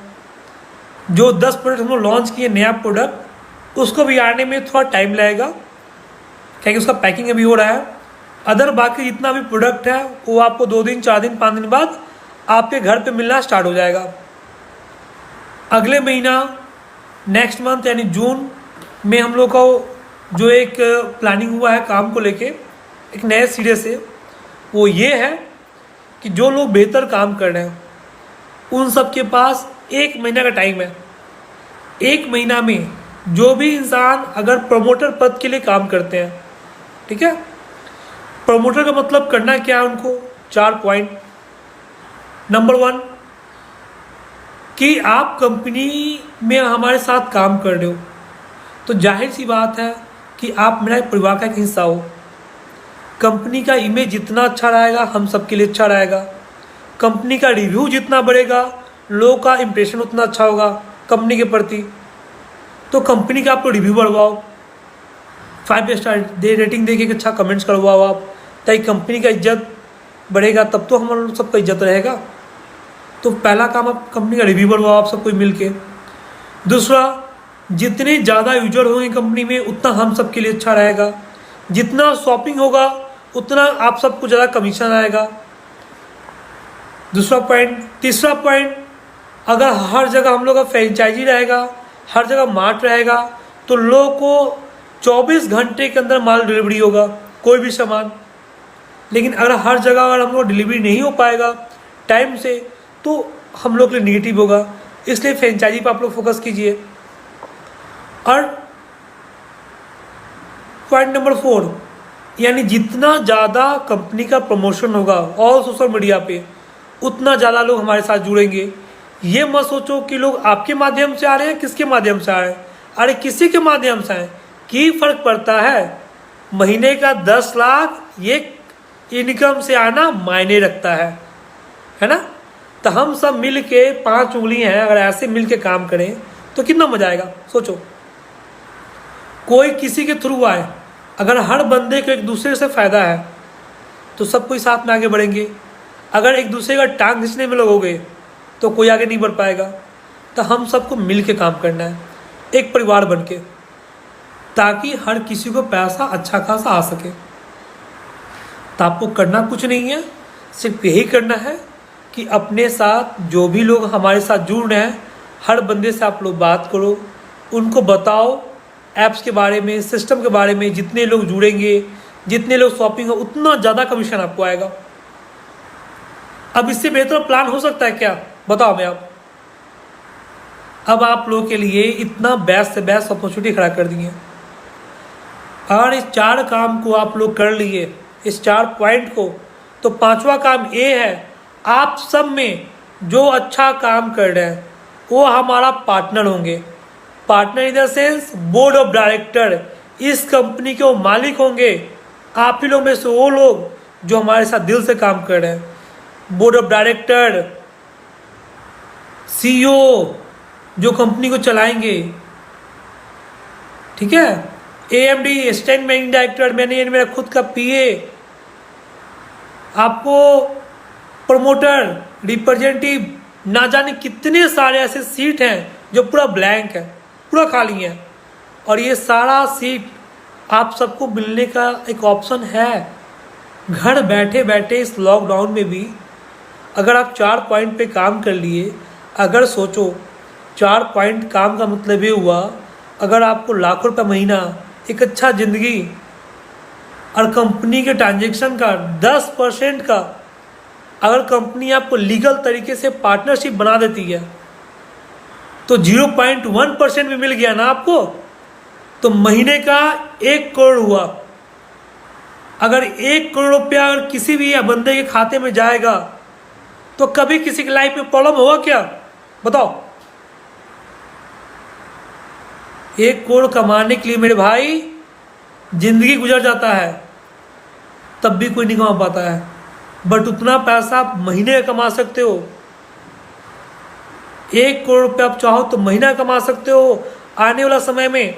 A: जो 10 प्रोडक्ट हम लोग लॉन्च किए नया प्रोडक्ट, उसको भी आने में थोड़ा टाइम लगेगा, क्योंकि उसका पैकिंग अभी हो रहा है। अदर बाकी जितना भी प्रोडक्ट है वो आपको 2 दिन, 4 दिन, 5 दिन बाद आपके घर पे मिलना स्टार्ट हो जाएगा। अगले महीना नेक्स्ट मंथ यानी जून में हम लोग को जो एक प्लानिंग हुआ है काम को लेके एक नए सिरे से, वो ये है कि जो लोग बेहतर काम कर रहे हैं उन सब के पास 1 महीना का टाइम है। 1 महीना में जो भी इंसान अगर प्रमोटर पद के लिए काम करते हैं, ठीक है, प्रमोटर का मतलब करना क्या है उनको, 4 पॉइंट। नंबर 1 कि आप कंपनी में हमारे साथ काम कर रहे हो, तो जाहिर सी बात है कि आप मेरा परिवार का एक हिस्सा हो। कंपनी का इमेज जितना अच्छा रहेगा हम सबके लिए अच्छा रहेगा। कंपनी का रिव्यू जितना बढ़ेगा, लोगों का इम्प्रेशन उतना अच्छा होगा कंपनी के प्रति। तो कंपनी का आप रिव्यू बढ़वाओ, 5 स्टार दे रेटिंग देके अच्छा कमेंट्स करवाओ आप, ताकि कंपनी का इज्जत बढ़ेगा, तब तो हम लोग सबका इज्जत रहेगा। तो पहला काम आप कंपनी का रिव्यू बनवाओ आप सब कोई मिल के। दूसरा, जितने ज़्यादा यूजर होंगे कंपनी में उतना हम सबके लिए अच्छा रहेगा। जितना शॉपिंग होगा उतना आप सबको ज़्यादा कमीशन आएगा। दूसरा पॉइंट। तीसरा पॉइंट, अगर हर जगह हम लोग का फ्रेंचाइजी रहेगा, हर जगह मार्ट रहेगा, तो लोगों को 24 घंटे के अंदर माल डिलीवरी होगा कोई भी सामान। लेकिन अगर हर जगह अगर हम लोग डिलीवरी नहीं हो पाएगा टाइम से, तो हम लोग के लिए निगेटिव होगा। इसलिए फ्रेंचाइजी पर आप लोग फोकस कीजिए। और पॉइंट नंबर 4, यानी जितना ज़्यादा कंपनी का प्रमोशन होगा और सोशल मीडिया पे, उतना ज़्यादा लोग हमारे साथ जुड़ेंगे। ये मत सोचो कि लोग आपके माध्यम से आ रहे हैं, किसके माध्यम से आ रहे हैं। अरे किसी के माध्यम से आए की फर्क पड़ता है। महीने का 10 लाख ये इनकम से आना मायने रखता है ना। तो हम सब मिल के 5 उंगली हैं, अगर ऐसे मिल के काम करें तो कितना मजा आएगा। सोचो, कोई किसी के थ्रू आए, अगर हर बंदे को एक दूसरे से फ़ायदा है तो सब कोई साथ में आगे बढ़ेंगे। अगर एक दूसरे का टांग खींचने में लगोगे तो कोई आगे नहीं बढ़ पाएगा। तो हम सबको मिल के काम करना है, एक परिवार बन के, ताकि हर किसी को पैसा अच्छा खासा आ सके। तो आपको करना कुछ नहीं है, सिर्फ यही करना है कि अपने साथ जो भी लोग हमारे साथ जुड़ रहे हैं, हर बंदे से आप लोग बात करो, उनको बताओ ऐप्स के बारे में, सिस्टम के बारे में। जितने लोग जुड़ेंगे, जितने लोग शॉपिंग हो, उतना ज़्यादा कमीशन आपको आएगा। अब इससे बेहतर प्लान हो सकता है क्या, बताओ मैं। अब आप लोगों के लिए इतना बेस्ट से बेस्ट अपॉर्चुनिटी खड़ा कर दी है। और इस 4 काम को आप लोग कर लिए, इस 4 पॉइंट को, तो 5वां काम ये है, आप सब में जो अच्छा काम कर रहे हैं वो हमारा पार्टनर होंगे। Partner in the sense board of director, इस कंपनी के वो मालिक होंगे। आप ही लोग में से वो लोग जो हमारे साथ दिल से काम कर रहे हैं। बोर्ड ऑफ डायरेक्टर, CEO जो कंपनी को चलाएंगे, ठीक है। AMD असिस्टेंट मैनेजिंग डायरेक्टर, मैंने मेरा खुद का PA, आपको प्रमोटर, रिप्रेजेंटेटिव, ना जाने कितने सारे ऐसे सीट हैं जो पूरा ब्लैंक है, पूरा खाली है। और ये सारा सीट आप सबको मिलने का एक ऑप्शन है। घर बैठे बैठे इस लॉकडाउन में भी अगर आप 4 पॉइंट पे काम कर लिए, अगर सोचो 4 पॉइंट काम का मतलब ये हुआ, अगर आपको लाखों रुपये महीना, एक अच्छा ज़िंदगी, और कंपनी के ट्रांजेक्शन का 10% का अगर कंपनी आपको लीगल तरीके से पार्टनरशिप बना देती है, तो 0.1% भी मिल गया ना आपको, तो महीने का 1 करोड़ हुआ। अगर 1 करोड़ रुपया अगर किसी भी बंदे के खाते में जाएगा तो कभी किसी की लाइफ में प्रॉब्लम होगा क्या, बताओ। 1 करोड़ कमाने के लिए मेरे भाई जिंदगी गुजर जाता है, तब भी कोई नहीं कमा पाता है। बट उतना पैसा आप महीने कमा सकते हो। 1 करोड़ रुपये आप चाहो तो महीना कमा सकते हो आने वाला समय में।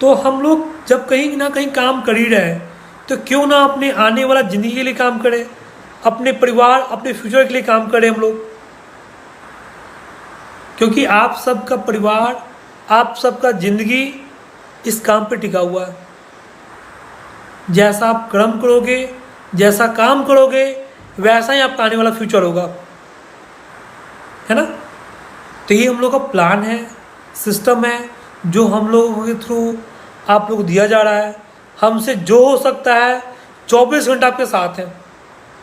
A: तो हम लोग जब कहीं ना कहीं काम कर ही रहे हैं, तो क्यों ना अपने आने वाला ज़िंदगी के लिए काम करें, अपने परिवार, अपने फ्यूचर के लिए काम करें हम लोग। क्योंकि आप सबका परिवार, आप सबका ज़िंदगी इस काम पे टिका हुआ है। जैसा आप कर्म करोगे, जैसा काम करोगे, वैसा ही आपका आने वाला फ्यूचर होगा, है ना। तो ये हम लोग का प्लान है, सिस्टम है, जो हम लोगों के थ्रू आप लोग दिया जा रहा है। हमसे जो हो सकता है 24 घंटा आपके साथ हैं,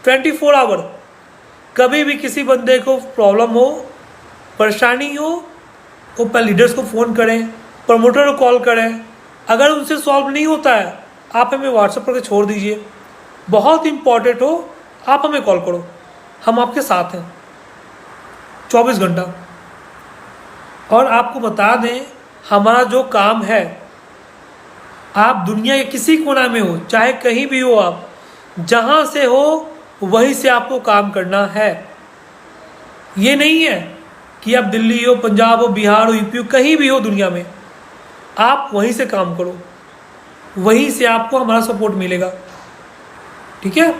A: 24 आवर। कभी भी किसी बंदे को प्रॉब्लम हो, परेशानी हो, वो पहले लीडर्स को फ़ोन करें, प्रमोटर को कॉल करें। अगर उनसे सॉल्व नहीं होता है, आप हमें व्हाट्सएप करके छोड़ दीजिए। बहुत इंपॉर्टेंट हो, आप हमें कॉल करो, हम आपके साथ हैं 24 घंटा। और आपको बता दें, हमारा जो काम है, आप दुनिया के किसी कोना में हो, चाहे कहीं भी हो, आप जहाँ से हो वहीं से आपको काम करना है। ये नहीं है कि आप दिल्ली हो, पंजाब हो, बिहार हो, यूपी हो, कहीं भी हो दुनिया में, आप वहीं से काम करो, वहीं से आपको हमारा सपोर्ट मिलेगा। ठीक है।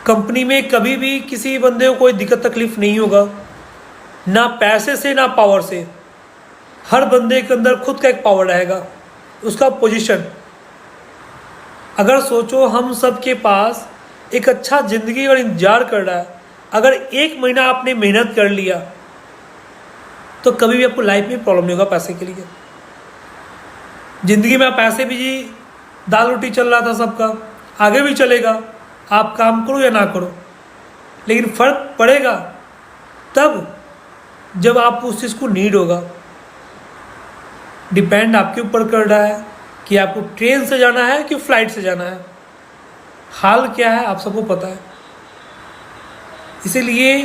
A: कंपनी में कभी भी किसी बंदे को कोई दिक्कत तकलीफ नहीं होगा, ना पैसे से ना पावर से। हर बंदे के अंदर खुद का एक पावर रहेगा, उसका पोजीशन। अगर सोचो हम सब के पास एक अच्छा जिंदगी और इंतजार कर रहा है, अगर 1 महीना आपने मेहनत कर लिया तो कभी भी आपको लाइफ में प्रॉब्लम नहीं होगा पैसे के लिए। जिंदगी में आप पैसे भी जी दाल रोटी चल रहा था सबका, आगे भी चलेगा, आप काम करो या ना करो, लेकिन फर्क पड़ेगा तब जब आप उस चीज़ को नीड होगा। डिपेंड आपके ऊपर कर रहा है कि आपको ट्रेन से जाना है कि फ्लाइट से जाना है। हाल क्या है आप सबको पता है। इसीलिए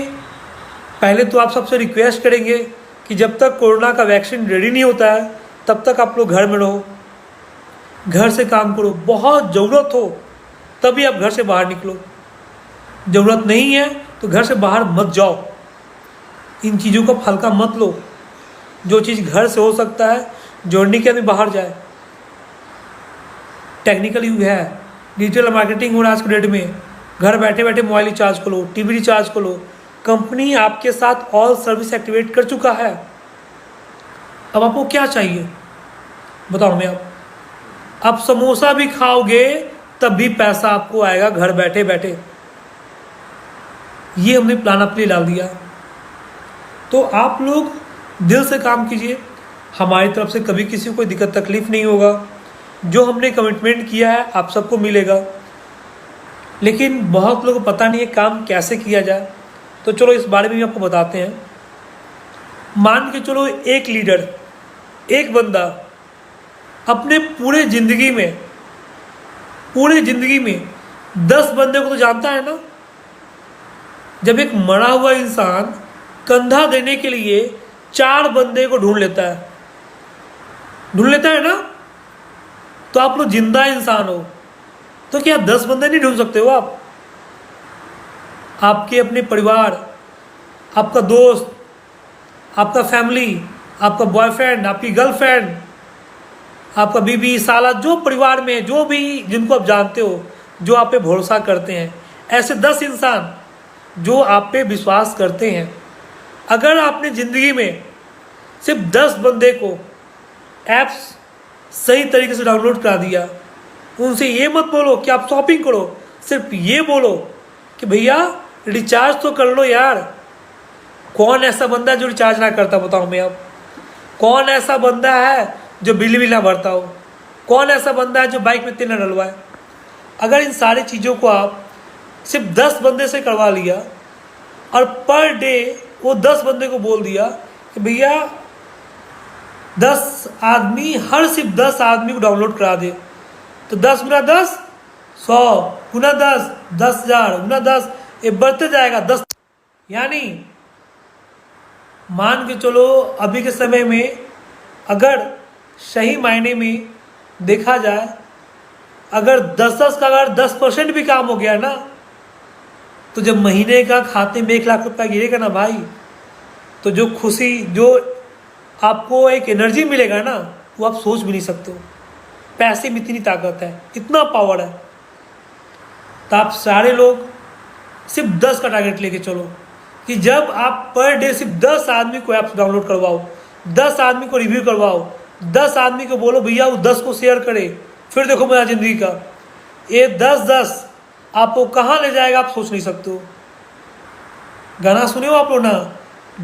A: पहले तो आप सबसे रिक्वेस्ट करेंगे कि जब तक कोरोना का वैक्सीन रेडी नहीं होता है तब तक आप लोग घर में रहो, घर से काम करो। बहुत ज़रूरत हो तभी आप घर से बाहर निकलो, ज़रूरत नहीं है तो घर से बाहर मत जाओ। इन चीज़ों को हल्का मत लो। जो चीज़ घर से हो सकता है जोड़ने के अंदर बाहर जाए। टेक्निकल युग है, डिजिटल मार्केटिंग हो रहा है आज के डेट में। घर बैठे बैठे मोबाइल रिचार्ज करो, टीवी रिचार्ज करो। कंपनी आपके साथ ऑल सर्विस एक्टिवेट कर चुका है। अब आपको क्या चाहिए बताओ मैं। आप समोसा भी खाओगे तब भी पैसा आपको आएगा घर बैठे बैठे। ये हमने प्लान आपके लिए डाल दिया। तो आप लोग दिल से काम कीजिए, हमारी तरफ से कभी किसी को कोई दिक्कत तकलीफ नहीं होगा। जो हमने कमिटमेंट किया है आप सबको मिलेगा। लेकिन बहुत लोगों को पता नहीं है काम कैसे किया जाए, तो चलो इस बारे में भी आपको बताते हैं। मान के चलो एक लीडर, एक बंदा अपने पूरे ज़िंदगी में 10 बंदे को तो जानता है ना। जब एक मरा हुआ इंसान कंधा देने के लिए 4 बंदे को ढूंढ लेता है ना, तो आप लोग जिंदा इंसान हो तो क्या 10 बंदे नहीं ढूंढ सकते हो आप? आपके अपने परिवार, आपका दोस्त, आपका फैमिली, आपका बॉयफ्रेंड, आपकी गर्लफ्रेंड, आपका बीबी, साला, जो परिवार में जो भी जिनको आप जानते हो, जो आप पे भरोसा करते हैं, ऐसे 10 इंसान जो आप पे विश्वास करते हैं। अगर आपने ज़िंदगी में सिर्फ 10 बंदे को ऐप्स सही तरीके से डाउनलोड करा दिया, उनसे ये मत बोलो कि आप शॉपिंग करो, सिर्फ ये बोलो कि भैया रिचार्ज तो कर लो यार। कौन ऐसा बंदा है जो रिचार्ज ना करता बताओ मैं अब? कौन ऐसा बंदा है जो बिजली बिल ना भरता हो? कौन ऐसा बंदा है जो बाइक में तेल ना डलवाए? अगर इन सारी चीज़ों को आप सिर्फ 10 बंदे से करवा लिया और पर डे वो 10 बंदे को बोल दिया कि भैया 10 आदमी, हर सिर्फ 10 आदमी को डाउनलोड करा दे, तो 10 गुना 10 100 गुना 10 10,000 गुना 10, ये बढ़ते जाएगा 10। यानी मान के चलो अभी के समय में अगर सही मायने में देखा जाए, अगर 10 का अगर 10% भी काम हो गया ना, तो जब महीने का खाते में 1 लाख रुपया गिरेगा ना भाई, तो जो खुशी, जो आपको एक एनर्जी मिलेगा ना, वो आप सोच भी नहीं सकते हो। पैसे में इतनी ताकत है, इतना पावर है। तो आप सारे लोग सिर्फ 10 का टारगेट लेके चलो कि जब आप पर डे सिर्फ 10 आदमी को ऐप्स डाउनलोड करवाओ, 10 आदमी को रिव्यू करवाओ, 10 आदमी को बोलो भैया वो 10 को शेयर करे, फिर देखो मेरा ज़िंदगी का ये 10-10 आपको कहाँ ले जाएगा आप सोच नहीं सकते हो। गाना सुने हो आप लोग ना,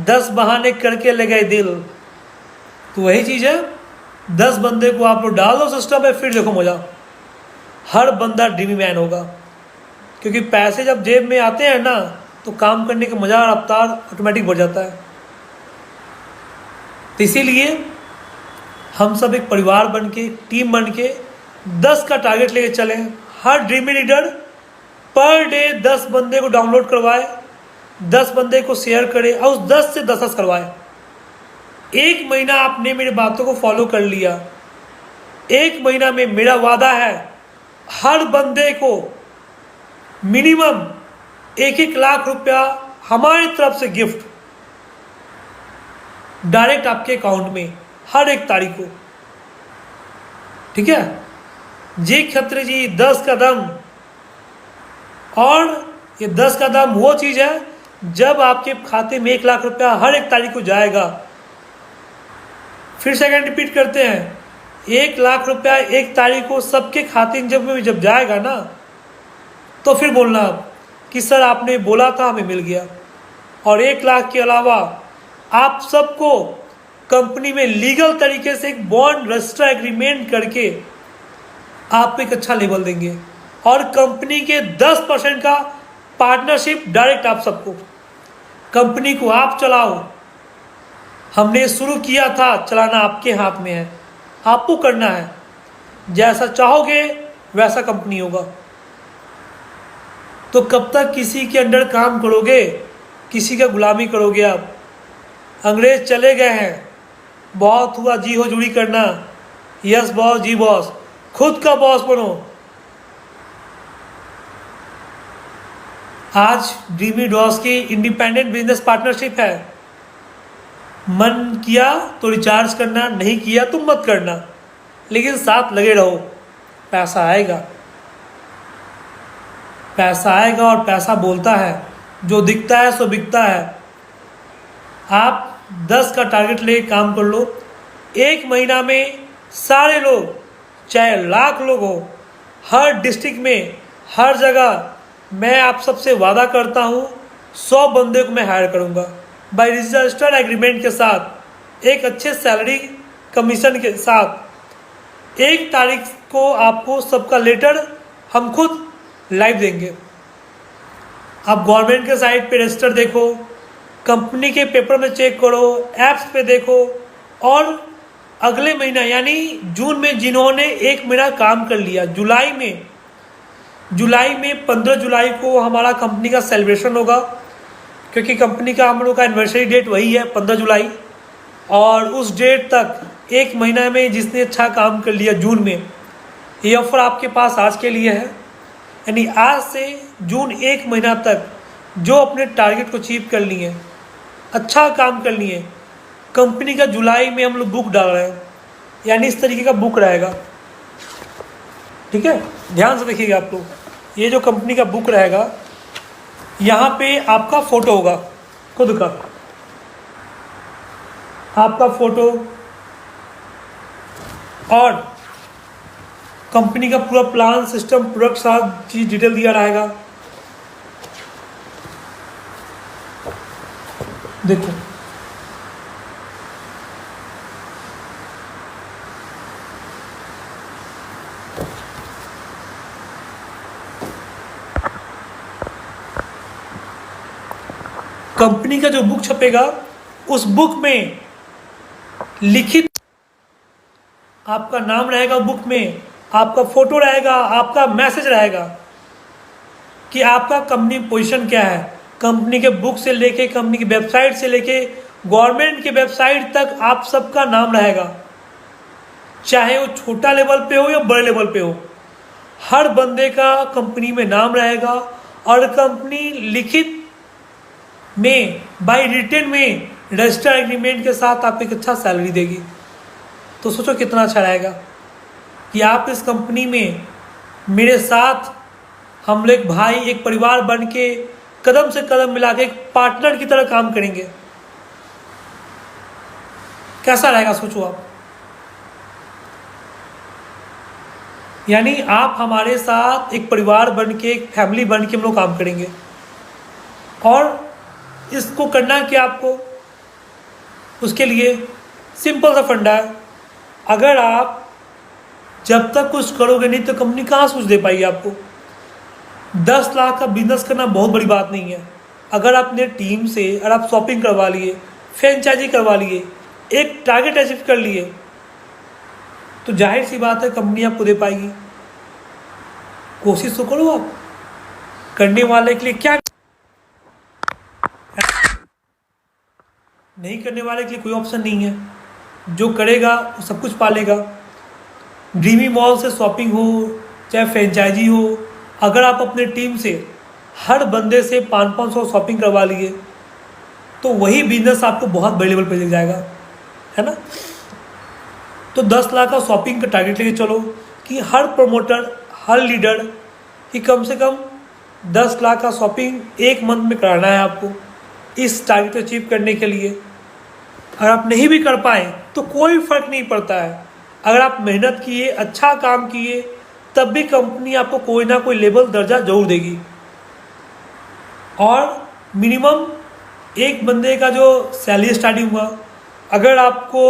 A: 10 बहाने करके ले गए दिल, तो वही चीज़ है। 10 बंदे को आप लोग डाल दो सिस्टम में, फिर देखो मजा। हर बंदा ड्रीमी मैन होगा, क्योंकि पैसे जब जेब में आते हैं ना तो काम करने का मजा और रफ्तार ऑटोमेटिक बढ़ जाता है। तो इसीलिए हम सब एक परिवार बन के, टीम बन के 10 का टारगेट लेके चले। हर ड्रीमी लीडर पर डे 10 बंदे को डाउनलोड करवाए, 10 बंदे को शेयर करे और उस 10 से 10 करवाए। 1 महीना आपने मेरी बातों को फॉलो कर लिया, 1 महीना में मेरा वादा है हर बंदे को मिनिमम 1-1 लाख रुपया हमारी तरफ से गिफ्ट डायरेक्ट आपके अकाउंट में हर 1 तारीख को। ठीक है जी? खत्री जी 10 कदम और ये 10 का दाम वो चीज़ है जब आपके खाते में 1 लाख रुपया हर एक तारीख को जाएगा। फिर सेकंड रिपीट करते हैं, 1 लाख रुपया 1 तारीख को सबके खाते में जब जाएगा ना, तो फिर बोलना आप कि सर आपने बोला था हमें मिल गया। और 1 लाख के अलावा आप सबको कंपनी में लीगल तरीके से एक बॉन्ड रजिस्टर एग्रीमेंट करके आप एक अच्छा लेवल देंगे और कंपनी के 10% का पार्टनरशिप डायरेक्ट आप सबको। कंपनी को आप चलाओ, हमने शुरू किया था, चलाना आपके हाथ में है, आपको करना है। जैसा चाहोगे वैसा कंपनी होगा। तो कब तक किसी के अंडर काम करोगे, किसी का गुलामी करोगे आप? अंग्रेज चले गए हैं, बहुत हुआ जी हो जुड़ी करना, यस बॉस जी बॉस, खुद का बॉस बनो। आज ड्रीमी डॉस की इंडिपेंडेंट बिजनेस पार्टनरशिप है। मन किया तो रिचार्ज करना, नहीं किया तो मत करना, लेकिन साथ लगे रहो। पैसा आएगा, पैसा आएगा और पैसा बोलता है, जो दिखता है सो बिकता है। आप 10 का टारगेट लेके काम कर लो। 1 महीना में सारे लोग, चाहे लाख लोग हो, हर डिस्ट्रिक्ट में, हर जगह, मैं आप सबसे वादा करता हूँ 100 बंदे को मैं हायर करूँगा बाय रजिस्टर्ड एग्रीमेंट के साथ, एक अच्छे सैलरी कमीशन के साथ। 1 तारीख को आपको सबका लेटर हम खुद लाइव देंगे। आप गवर्नमेंट के साइट पे रजिस्टर देखो, कंपनी के पेपर में चेक करो, ऐप्स पे देखो। और अगले महीना यानी जून में जिन्होंने 1 महीना काम कर लिया, जुलाई में 15 जुलाई को हमारा कंपनी का सेलिब्रेशन होगा, क्योंकि कंपनी का हम लोग का एनिवर्सरी डेट वही है 15 जुलाई। और उस डेट तक 1 महीना में जिसने अच्छा काम कर लिया जून में, ये ऑफर आपके पास आज के लिए है। यानी आज से जून 1 महीना तक जो अपने टारगेट को अचीव कर लिए, अच्छा काम कर लिए, कंपनी का जुलाई में हम लोग बुक डाल रहे हैं। यानी इस तरीके का बुक रहेगा, ठीक है, ध्यान से देखिएगा आप लोग। ये जो कंपनी का बुक रहेगा, यहाँ पे आपका फोटो होगा, खुद का आपका फोटो, और कंपनी का पूरा प्लान, सिस्टम, प्रोडक्ट, सारा चीज डिटेल दिया रहेगा। देखो कंपनी का जो बुक छपेगा, उस बुक में लिखित आपका नाम रहेगा, बुक में आपका फोटो रहेगा, आपका मैसेज रहेगा कि आपका कंपनी पोजीशन क्या है। कंपनी के बुक से लेके, कंपनी की वेबसाइट से लेके, गवर्नमेंट के वेबसाइट तक आप सबका नाम रहेगा, चाहे वो छोटा लेवल पे हो या बड़े लेवल पे हो। हर बंदे का कंपनी में नाम रहेगा और कंपनी लिखित में, बाय रिटन में, रजिस्टर एग्रीमेंट के साथ आपको एक अच्छा सैलरी देगी। तो सोचो कितना अच्छा रहेगा कि आप इस कंपनी में मेरे साथ, हम लोग भाई, एक परिवार बन के कदम से कदम मिला के एक पार्टनर की तरह काम करेंगे। कैसा रहेगा सोचो आप। यानी आप हमारे साथ एक परिवार बन के, एक फैमिली बन के हम लोग काम करेंगे। और इसको करना क्या आपको, उसके लिए सिंपल सा फंडा है। अगर आप जब तक कुछ करोगे नहीं तो कंपनी कहाँ से कुछ दे पाएगी आपको। 10 लाख का बिजनेस करना बहुत बड़ी बात नहीं है। अगर आपने टीम से, अगर आप शॉपिंग करवा लिए, फ्रेंचाइजी करवा लिए, एक टारगेट अचीव कर लिए, तो जाहिर सी बात है कंपनी आपको दे पाएगी। कोशिश तो करो आप। करने वाले के लिए क्या, नहीं करने वाले के लिए कोई ऑप्शन नहीं है। जो करेगा वो सब कुछ पालेगा। ड्रीमी मॉल से शॉपिंग हो, चाहे फ्रेंचाइजी हो, अगर आप अपने टीम से हर बंदे से 500-500 शॉपिंग करवा लिए, तो वही बिजनेस आपको बहुत बड़े लेवल पर ले जाएगा, है ना। तो 10 लाख का शॉपिंग का टारगेट लेके चलो कि हर प्रमोटर, हर लीडर कि कम से कम 10 लाख का शॉपिंग एक मंथ में कराना है आपको इस टारगेट को अचीव करने के लिए। अगर आप नहीं भी कर पाए तो कोई फर्क नहीं पड़ता है। अगर आप मेहनत किए, अच्छा काम किए, तब भी कंपनी आपको कोई ना कोई लेवल दर्जा जरूर देगी। और मिनिमम एक बंदे का जो सैलरी स्टार्टिंग हुआ, अगर आपको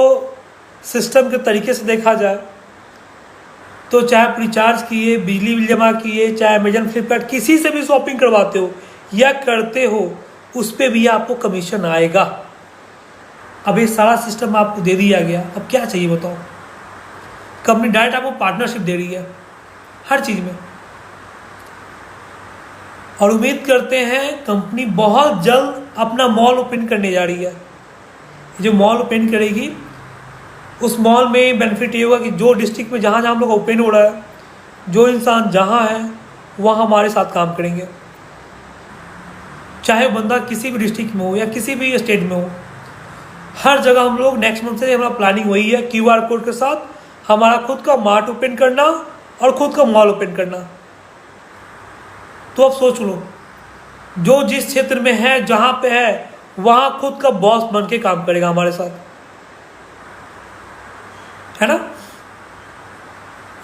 A: सिस्टम के तरीके से देखा जाए तो चाहे आप रिचार्ज किए, बिजली बिल जमा किए, चाहे अमेजन, फ्लिपकार्ट, किसी से भी शॉपिंग करवाते हो या करते हो, उस पर भी आपको कमीशन आएगा। अब ये सारा सिस्टम आपको दे दिया गया, अब क्या चाहिए बताओ। कंपनी डायरेक्ट आपको पार्टनरशिप दे रही है हर चीज़ में। और उम्मीद करते हैं कंपनी बहुत जल्द अपना मॉल ओपन करने जा रही है। जो मॉल ओपन करेगी उस मॉल में बेनिफिट ये होगा कि जो डिस्ट्रिक्ट में जहाँ जहाँ हम लोग ओपन हो रहा है, जो इंसान जहाँ है वहाँ हमारे साथ काम करेंगे, चाहे बंदा किसी भी डिस्ट्रिक्ट में हो या किसी भी स्टेट में हो। हर जगह हम लोग नेक्स्ट मंथ से हमारा प्लानिंग वही है, QR कोड के साथ हमारा खुद का मार्ट ओपन करना और खुद का मॉल ओपन करना। तो अब सोच लो, जो जिस क्षेत्र में है, जहाँ पे है, वहाँ खुद का बॉस बन के काम करेगा हमारे साथ, है ना।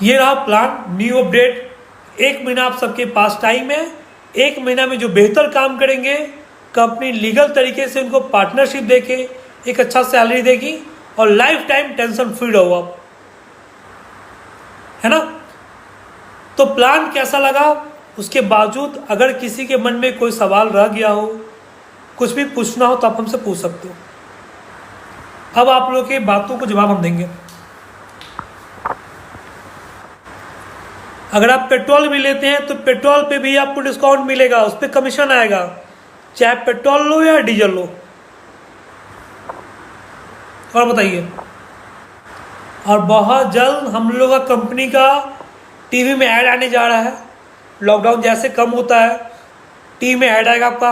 A: ये रहा प्लान, न्यू अपडेट। 1 महीना आप सबके पास टाइम है। 1 महीना में जो बेहतर काम करेंगे, कंपनी लीगल तरीके से उनको पार्टनरशिप देके एक अच्छा सैलरी देगी और लाइफ टाइम टेंशन फ्री रहो आप, है ना। तो प्लान कैसा लगा, उसके बावजूद अगर किसी के मन में कोई सवाल रह गया हो, कुछ भी पूछना हो तो आप हमसे पूछ सकते हो। अब आप लोगों की बातों को जवाब हम देंगे। अगर आप पेट्रोल भी लेते हैं तो पेट्रोल पे भी आपको डिस्काउंट मिलेगा, उस पर कमीशन आएगा, चाहे पेट्रोल लो या डीजल लो। और बताइए, और बहुत जल्द हम लोग का कंपनी का टीवी में ऐड आने जा रहा है। लॉकडाउन जैसे कम होता है, टीवी में ऐड आएगा आपका।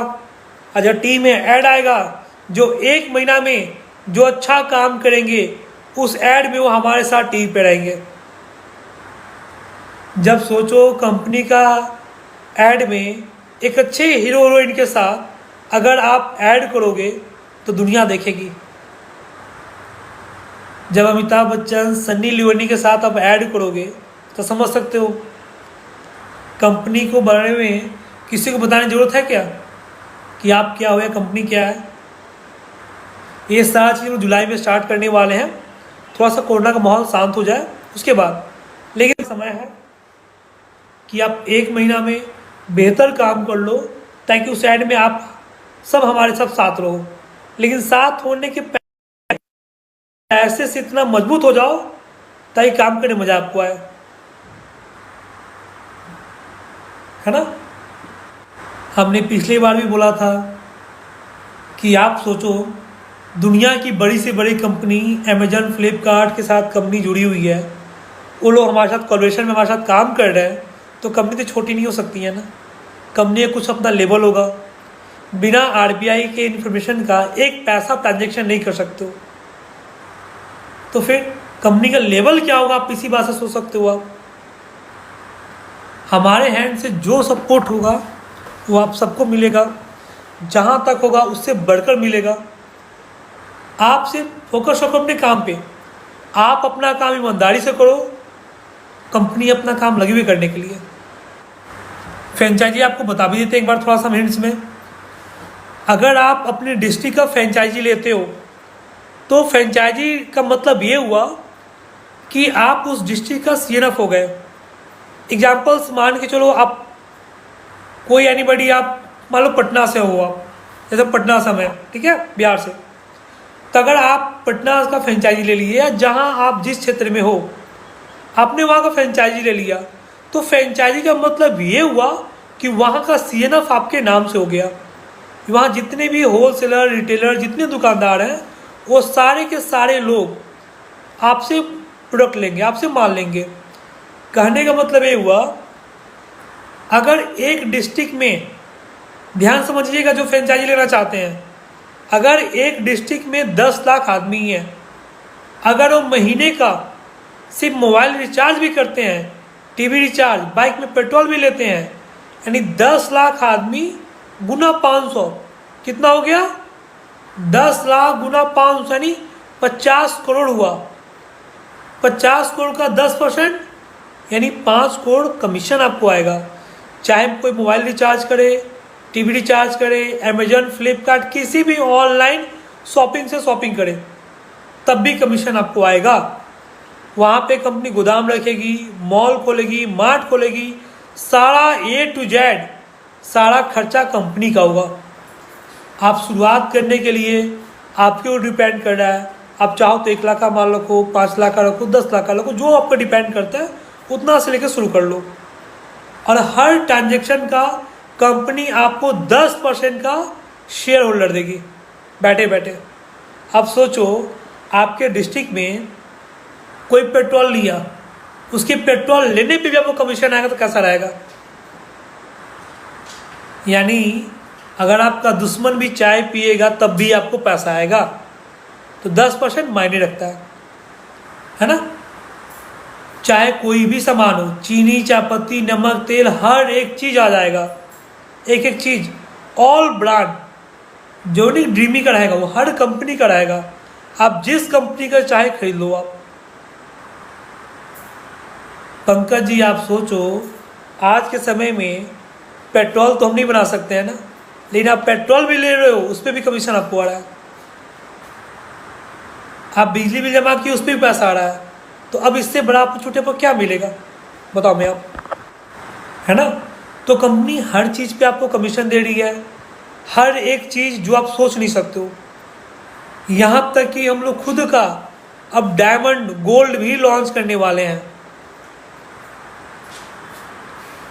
A: और जब टीवी में ऐड आएगा, जो 1 महीना में जो अच्छा काम करेंगे, उस ऐड में वो हमारे साथ टीवी पे रहेंगे। जब सोचो कंपनी का ऐड में एक अच्छे हीरो हीरोइन के साथ अगर आप ऐड करोगे तो दुनिया देखेगी। जब अमिताभ बच्चन, सन्नी लियोनी के साथ आप ऐड करोगे तो समझ सकते हो कंपनी को बारे में किसी को बताने की ज़रूरत है क्या कि आप क्या हो या कंपनी क्या है। ये सारा चीज़ हम जुलाई में स्टार्ट करने वाले हैं, थोड़ा सा कोरोना का माहौल शांत हो जाए उसके बाद। लेकिन समय है कि आप 1 महीना में बेहतर काम कर लो, ताकि उस ऐड में आप सब हमारे साथ रहो। लेकिन साथ होने के ऐसे से इतना मजबूत हो जाओ ताकि काम करने मजा आपको आए, है ना। हमने पिछली बार भी बोला था कि आप सोचो, दुनिया की बड़ी से बड़ी कंपनी अमेजन, फ्लिपकार्ट के साथ कंपनी जुड़ी हुई है, वो लोग हमारे साथ कोलैबोरेशन में हमारे साथ काम कर रहे हैं, तो कंपनी तो छोटी नहीं हो सकती है ना। कंपनी का कुछ अपना लेवल होगा। बिना RBI के इन्फॉर्मेशन का एक पैसा ट्रांजेक्शन नहीं कर सकते हो, तो फिर कंपनी का लेवल क्या होगा आप इसी बात से सोच सकते हो। आप हमारे हैंड से जो सपोर्ट होगा वो आप सबको मिलेगा, जहाँ तक होगा उससे बढ़कर मिलेगा। आप सिर्फ फोकस रखो अपने काम पे, आप अपना काम ईमानदारी से करो, कंपनी अपना काम लगी हुई करने के लिए। फ्रेंचाइजी आपको बता भी देते हैं एक बार थोड़ा सा मिनट्स में। अगर आप अपने डिस्ट्रिक्ट का फ्रेंचाइजी लेते हो तो फ्रेंचाइजी का मतलब ये हुआ कि आप उस डिस्ट्रिक्ट का CNF हो गए। एग्जाम्पल्स मान के चलो, आप कोई एनीबडी, आप मान लो पटना से हो, आप जैसे पटना से मैं, ठीक है, बिहार से, तो अगर आप पटना का फ्रेंचाइजी ले लिए या जहाँ आप जिस क्षेत्र में हो आपने वहाँ का फ्रेंचाइजी ले लिया, तो फ्रेंचाइजी का मतलब ये हुआ कि वहाँ का CNF आपके नाम से हो गया। वहाँ जितने भी होलसेलर, रिटेलर, जितने दुकानदार हैं, वो सारे के सारे लोग आपसे प्रोडक्ट लेंगे, आपसे माल लेंगे। कहने का मतलब ये हुआ, अगर एक डिस्ट्रिक्ट में, ध्यान समझिएगा जो फ्रेंचाइजी लेना चाहते हैं, अगर एक डिस्ट्रिक्ट में 10 लाख आदमी हैं, अगर वो महीने का सिर्फ मोबाइल रिचार्ज भी करते हैं, टीवी रिचार्ज, बाइक में पेट्रोल भी लेते हैं, यानी 10 लाख आदमी गुना 500 कितना हो गया? 10 लाख गुना 500 यानी 50 करोड़ हुआ। 50 करोड़ का 10% यानी 5 करोड़ कमीशन आपको आएगा। चाहे कोई मोबाइल रिचार्ज करे, टीवी रिचार्ज करे, अमेजन, फ्लिपकार्ट, किसी भी ऑनलाइन शॉपिंग से शॉपिंग करे तब भी कमीशन आपको आएगा। वहाँ पे कंपनी गोदाम रखेगी, मॉल खोलेगी, मार्ट खोलेगी, सारा A to Z सारा खर्चा कंपनी का होगा। आप शुरुआत करने के लिए आपके ऊपर डिपेंड कर रहा है। आप चाहो तो 1 लाख का माल रखो, 5 लाख का रखो, 10 लाख का रखो, जो आपको डिपेंड करता है उतना से लेकर शुरू कर लो। और हर ट्रांजेक्शन का कंपनी आपको 10% का शेयर होल्डर देगी बैठे बैठे। अब सोचो आपके डिस्ट्रिक्ट में कोई पेट्रोल लिया, उसके पेट्रोल लेने पे भी आपको कमीशन आएगा तो कैसा रहेगा? यानी अगर आपका दुश्मन भी चाय पिएगा तब भी आपको पैसा आएगा। तो 10% मायने रखता है ना? चाहे कोई भी सामान हो, चीनी, चायपत्ती, नमक, तेल, हर एक चीज़ आ जाएगा। एक एक चीज़, ऑल ब्रांड जो नहीं ड्रीमी का रहेगा वो हर कंपनी का रहेगा। आप जिस कंपनी का चाहे खरीद लो आप। पंकज जी आप सोचो, आज के समय में पेट्रोल तो हम नहीं बना सकते हैं ना, लेकिन आप पेट्रोल भी ले रहे हो उस पर भी कमीशन आपको आ रहा है। आप बिजली बिल जमा किए उस पर भी पैसा आ रहा है। तो अब इससे बड़ा आपको छोटे पर क्या मिलेगा बताओ मैं आप, है ना? तो कंपनी हर चीज़ पे आपको कमीशन दे रही है, हर एक चीज़ जो आप सोच नहीं सकते हो। यहाँ तक कि हम लोग खुद का अब डायमंड गोल्ड भी लॉन्च करने वाले हैं।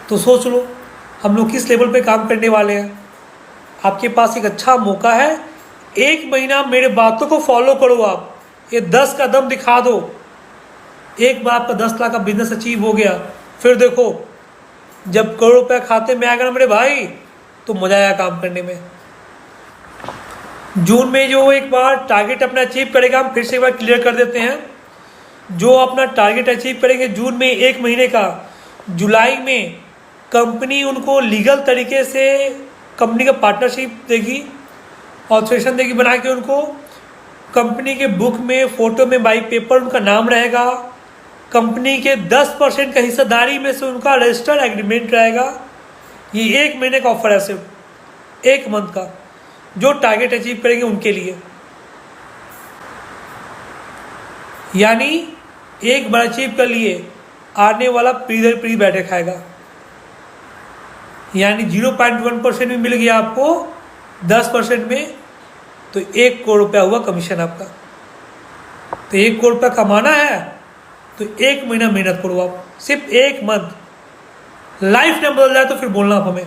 A: तो सोच लो हम लोग किस लेवल पे काम करने वाले हैं। आपके पास एक अच्छा मौका है, 1 महीना मेरे बातों को फॉलो करो। आप ये 10 का दम दिखा दो, एक बार आपका 10 लाख का बिजनेस अचीव हो गया, फिर देखो जब करोड़ रुपया खाते में आएगा ना मेरे भाई, तो मजा आया काम करने में। जून में जो एक बार टारगेट अपना अचीव करेगा, हम फिर से एक बार क्लियर कर देते हैं। जो अपना टारगेट अचीव करेंगे जून में 1 महीने का, जुलाई में कंपनी उनको लीगल तरीके से कंपनी का पार्टनरशिप देगी, ऑथराइजेशन देगी बना के उनको। कंपनी के बुक में, फोटो में, बाई पेपर उनका नाम रहेगा। कंपनी के 10% का हिस्सेदारी में से उनका रजिस्टर्ड एग्रीमेंट रहेगा। ये 1 महीने का ऑफर है, सिर्फ 1 मंथ का, जो टारगेट अचीव करेंगे उनके लिए। यानी एक बार अचीव कर लिए, आने वाला पीढ़ी बैठे खाएगा। यानी 0.1% भी मिल गया आपको 10% में, तो 1 करोड़ रुपया हुआ कमीशन आपका। तो 1 करोड़ रुपया कमाना है तो 1 महीना मेहनत करो आप, सिर्फ 1 मंथ। लाइफ टाइम बदल जाए तो फिर बोलना आप हमें।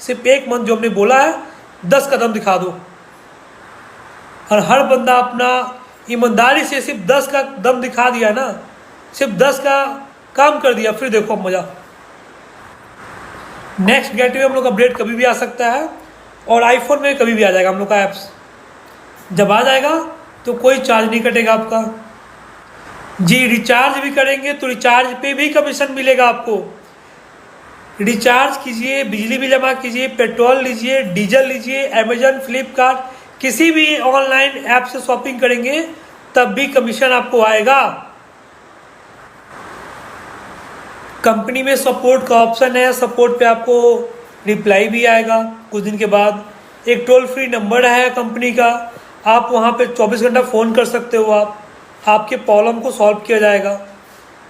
A: सिर्फ 1 मंथ जो हमने बोला है, 10 कदम दिखा दो। और हर बंदा अपना ईमानदारी से सिर्फ 10 का दम दिखा दिया ना, सिर्फ 10 का काम कर दिया, फिर देखो अब मज़ा। नेक्स्ट गेटवे हम लोग अपडेट कभी भी आ सकता है, और आईफोन में कभी भी आ जाएगा हम लोग का ऐप्स। जब आ जाएगा तो कोई चार्ज नहीं कटेगा आपका जी। रिचार्ज भी करेंगे तो रिचार्ज पे भी कमीशन मिलेगा आपको। रिचार्ज कीजिए, बिजली बिल जमा कीजिए, पेट्रोल लीजिए, डीजल लीजिए, अमेजन, फ्लिपकार्ट, किसी भी ऑनलाइन ऐप से शॉपिंग करेंगे तब भी कमीशन आपको आएगा। कंपनी में सपोर्ट का ऑप्शन है, सपोर्ट पे आपको रिप्लाई भी आएगा कुछ दिन के बाद। एक टोल फ्री नंबर है कंपनी का, आप वहाँ पे 24 घंटा फ़ोन कर सकते हो। आपके प्रॉब्लम को सॉल्व किया जाएगा,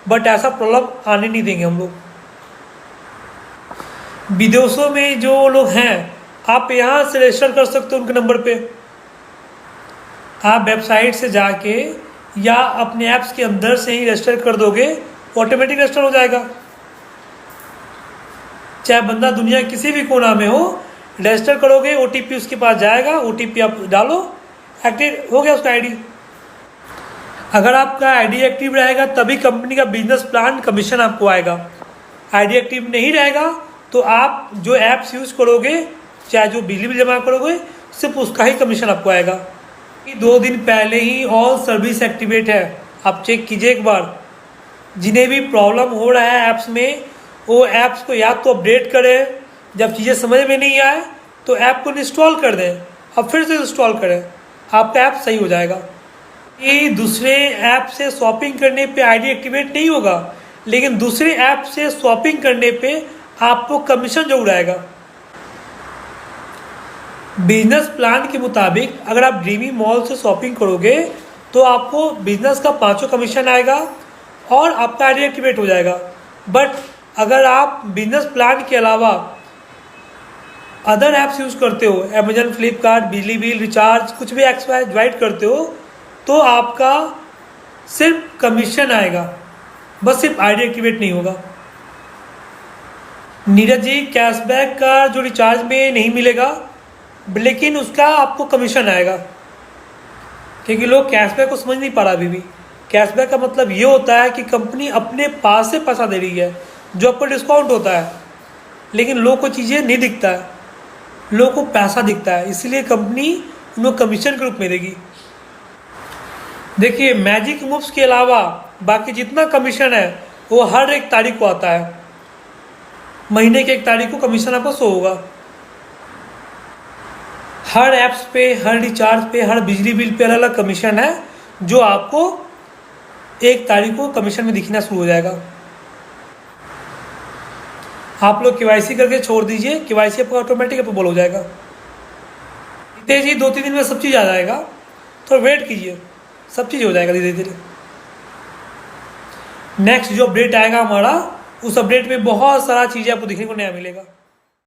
A: बट ऐसा प्रॉब्लम आने नहीं देंगे हम लोग। विदेशों में जो लोग हैं, आप यहाँ से रजिस्टर कर सकते हो उनके नंबर पे। आप वेबसाइट से जाके या अपने ऐप्स के अंदर से ही रजिस्टर कर दोगे, ऑटोमेटिक रजिस्टर हो जाएगा। चाहे बंदा दुनिया किसी भी कोना में हो, रजिस्टर करोगे, OTP उसके पास जाएगा, OTP आप डालो, एक्टिव हो गया उसका आईडी। अगर आपका आईडी एक्टिव रहेगा तभी कंपनी का बिजनेस प्लान कमीशन आपको आएगा। आईडी एक्टिव नहीं रहेगा तो आप जो ऐप्स यूज़ करोगे, चाहे जो बिजली बिल जमा करोगे, सिर्फ उसका ही कमीशन आपको आएगा। 2 दिन पहले ही ऑल सर्विस एक्टिवेट है, आप चेक कीजिए एक बार। जिन्हें भी प्रॉब्लम हो रहा है ऐप्स में, वो ऐप्स को या तो अपडेट करें जब चीज़ें समझ में नहीं आए तो ऐप को इंस्टॉल कर दें, अब फिर से इंस्टॉल करें, आपका ऐप सही हो जाएगा। ये दूसरे ऐप से शॉपिंग करने पे आईडी एक्टिवेट नहीं होगा, लेकिन दूसरे ऐप से शॉपिंग करने पे आपको कमीशन जरूर आएगा। बिजनेस प्लान के मुताबिक अगर आप ड्रीमी मॉल से शॉपिंग करोगे तो आपको बिजनेस का 5 कमीशन आएगा और आपका आईडी एक्टिवेट हो जाएगा। बट अगर आप बिजनेस प्लान के अलावा अदर ऐप्स यूज़ करते हो, अमेजन, फ्लिपकार्ट, बिजली बिल, रिचार्ज, कुछ भी ऐप्स ज्वाइट करते हो, तो आपका सिर्फ कमीशन आएगा, बस सिर्फ आईडी एक्टिवेट नहीं होगा। नीरज जी, कैशबैक का जो रिचार्ज में नहीं मिलेगा, लेकिन उसका आपको कमीशन आएगा, क्योंकि लोग कैशबैक को समझ नहीं पा रहा अभी भी। कैशबैक का मतलब ये होता है कि कंपनी अपने पास से पैसा दे रही है, जो आपको डिस्काउंट होता है, लेकिन लोग को चीज़ें नहीं दिखता है, लोग को पैसा दिखता है, इसलिए कंपनी उनको कमीशन के रूप में देगी। देखिए, मैजिक मूव्स के अलावा बाकी जितना कमीशन है वो हर एक तारीख को आता है, महीने की 1 तारीख को कमीशन आपको शो होगा। हर ऐप्स पे, हर रिचार्ज पे, हर बिजली बिल पे अलग अलग कमीशन है, जो आपको 1 तारीख को कमीशन में दिखना शुरू हो जाएगा। आप लोग केवाईसी करके छोड़ दीजिए, केवाईसी आपका ऑटोमेटिक अप्रूवल हो जाएगा। तेज ही 2-3 दिन में सब चीज़ आ जाएगा, तो वेट कीजिए, सब चीज़ हो जाएगा धीरे धीरे। नेक्स्ट जो अपडेट आएगा हमारा, उस अपडेट में बहुत सारा चीज़ें आपको देखने को नया मिलेगा।